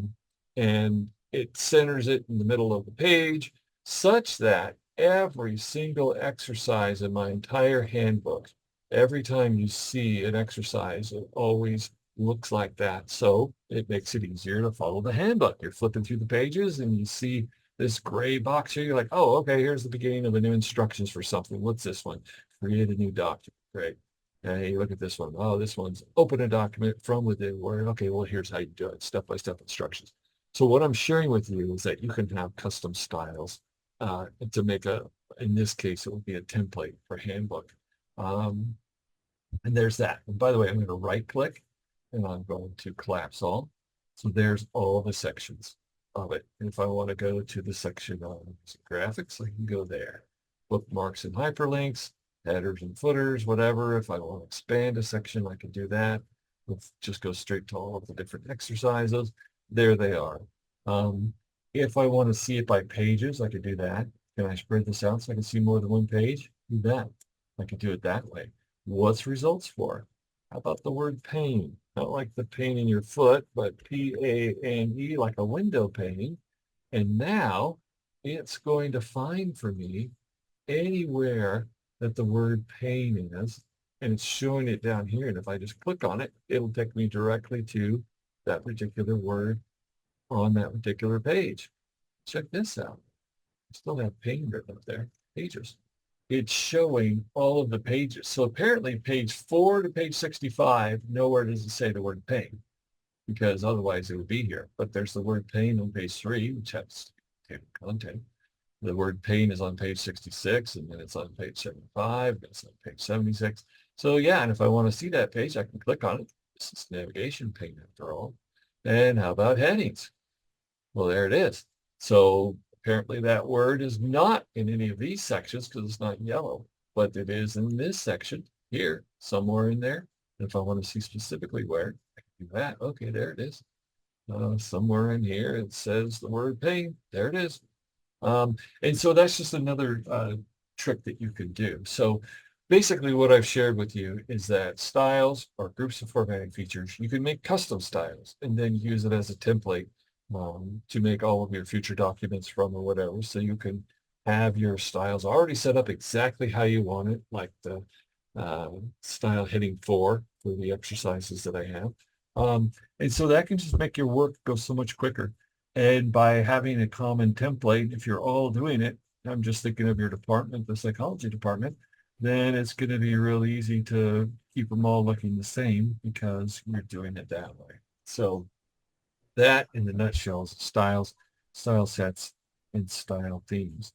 And it centers it in the middle of the page such that every single exercise in my entire handbook, every time you see an exercise, it always looks like that. So it makes it easier to follow the handbook. You're flipping through the pages and you see this gray box here. You're like, oh, okay, here's the beginning of a new instructions for something. What's this one? Create a new document. Great. And you look at this one. Oh, this one's open a document from within Word. Okay, well, here's how you do it, step-by-step instructions. So what I'm sharing with you is that you can have custom styles to make in this case, it would be a template for handbook. And there's that. And by the way, I'm going to right click and I'm going to collapse all. So there's all the sections of it. And if I want to go to the section on graphics, I can go there. Bookmarks and hyperlinks, headers and footers, whatever. If I want to expand a section, I can do that. Let's just go straight to all of the different exercises. There they are. If I want to see it by pages, I could do that. Can I spread this out so I can see more than one page? Do that. I could do it that way. What's results for? How about the word pane? Not like the pain in your foot, but P-A-N-E, like a window pane. And now it's going to find for me anywhere that the word pane is, and it's showing it down here. And if I just click on it, it'll take me directly to that particular word on that particular page. Check this out. I still have pane written up there, pages. It's showing all of the pages. So apparently page 4 to page 65, nowhere does it say the word pane, because otherwise it would be here. But there's the word pane on page 3, which has table content. The word pane is on page 66, and then it's on page 75, and it's on page 76. So yeah, and if I want to see that page, I can click on it. This is navigation pane after all. And how about headings? Well, there it is. So apparently that word is not in any of these sections because it's not yellow, but it is in this section here, somewhere in there. And if I want to see specifically where, I can do that. Okay, there it is. somewhere in here it says the word pain. There it is. And so that's just another trick that you can do. So basically what I've shared with you is that styles or groups of formatting features, you can make custom styles and then use it as a template to make all of your future documents from or whatever. So you can have your styles already set up exactly how you want it, like the style heading 4 for the exercises that I have. And so that can just make your work go so much quicker. And by having a common template, if you're all doing it, I'm just thinking of your department, the psychology department, then it's going to be really easy to keep them all looking the same because you're doing it that way. So that in the nutshell is styles, style sets, and style themes.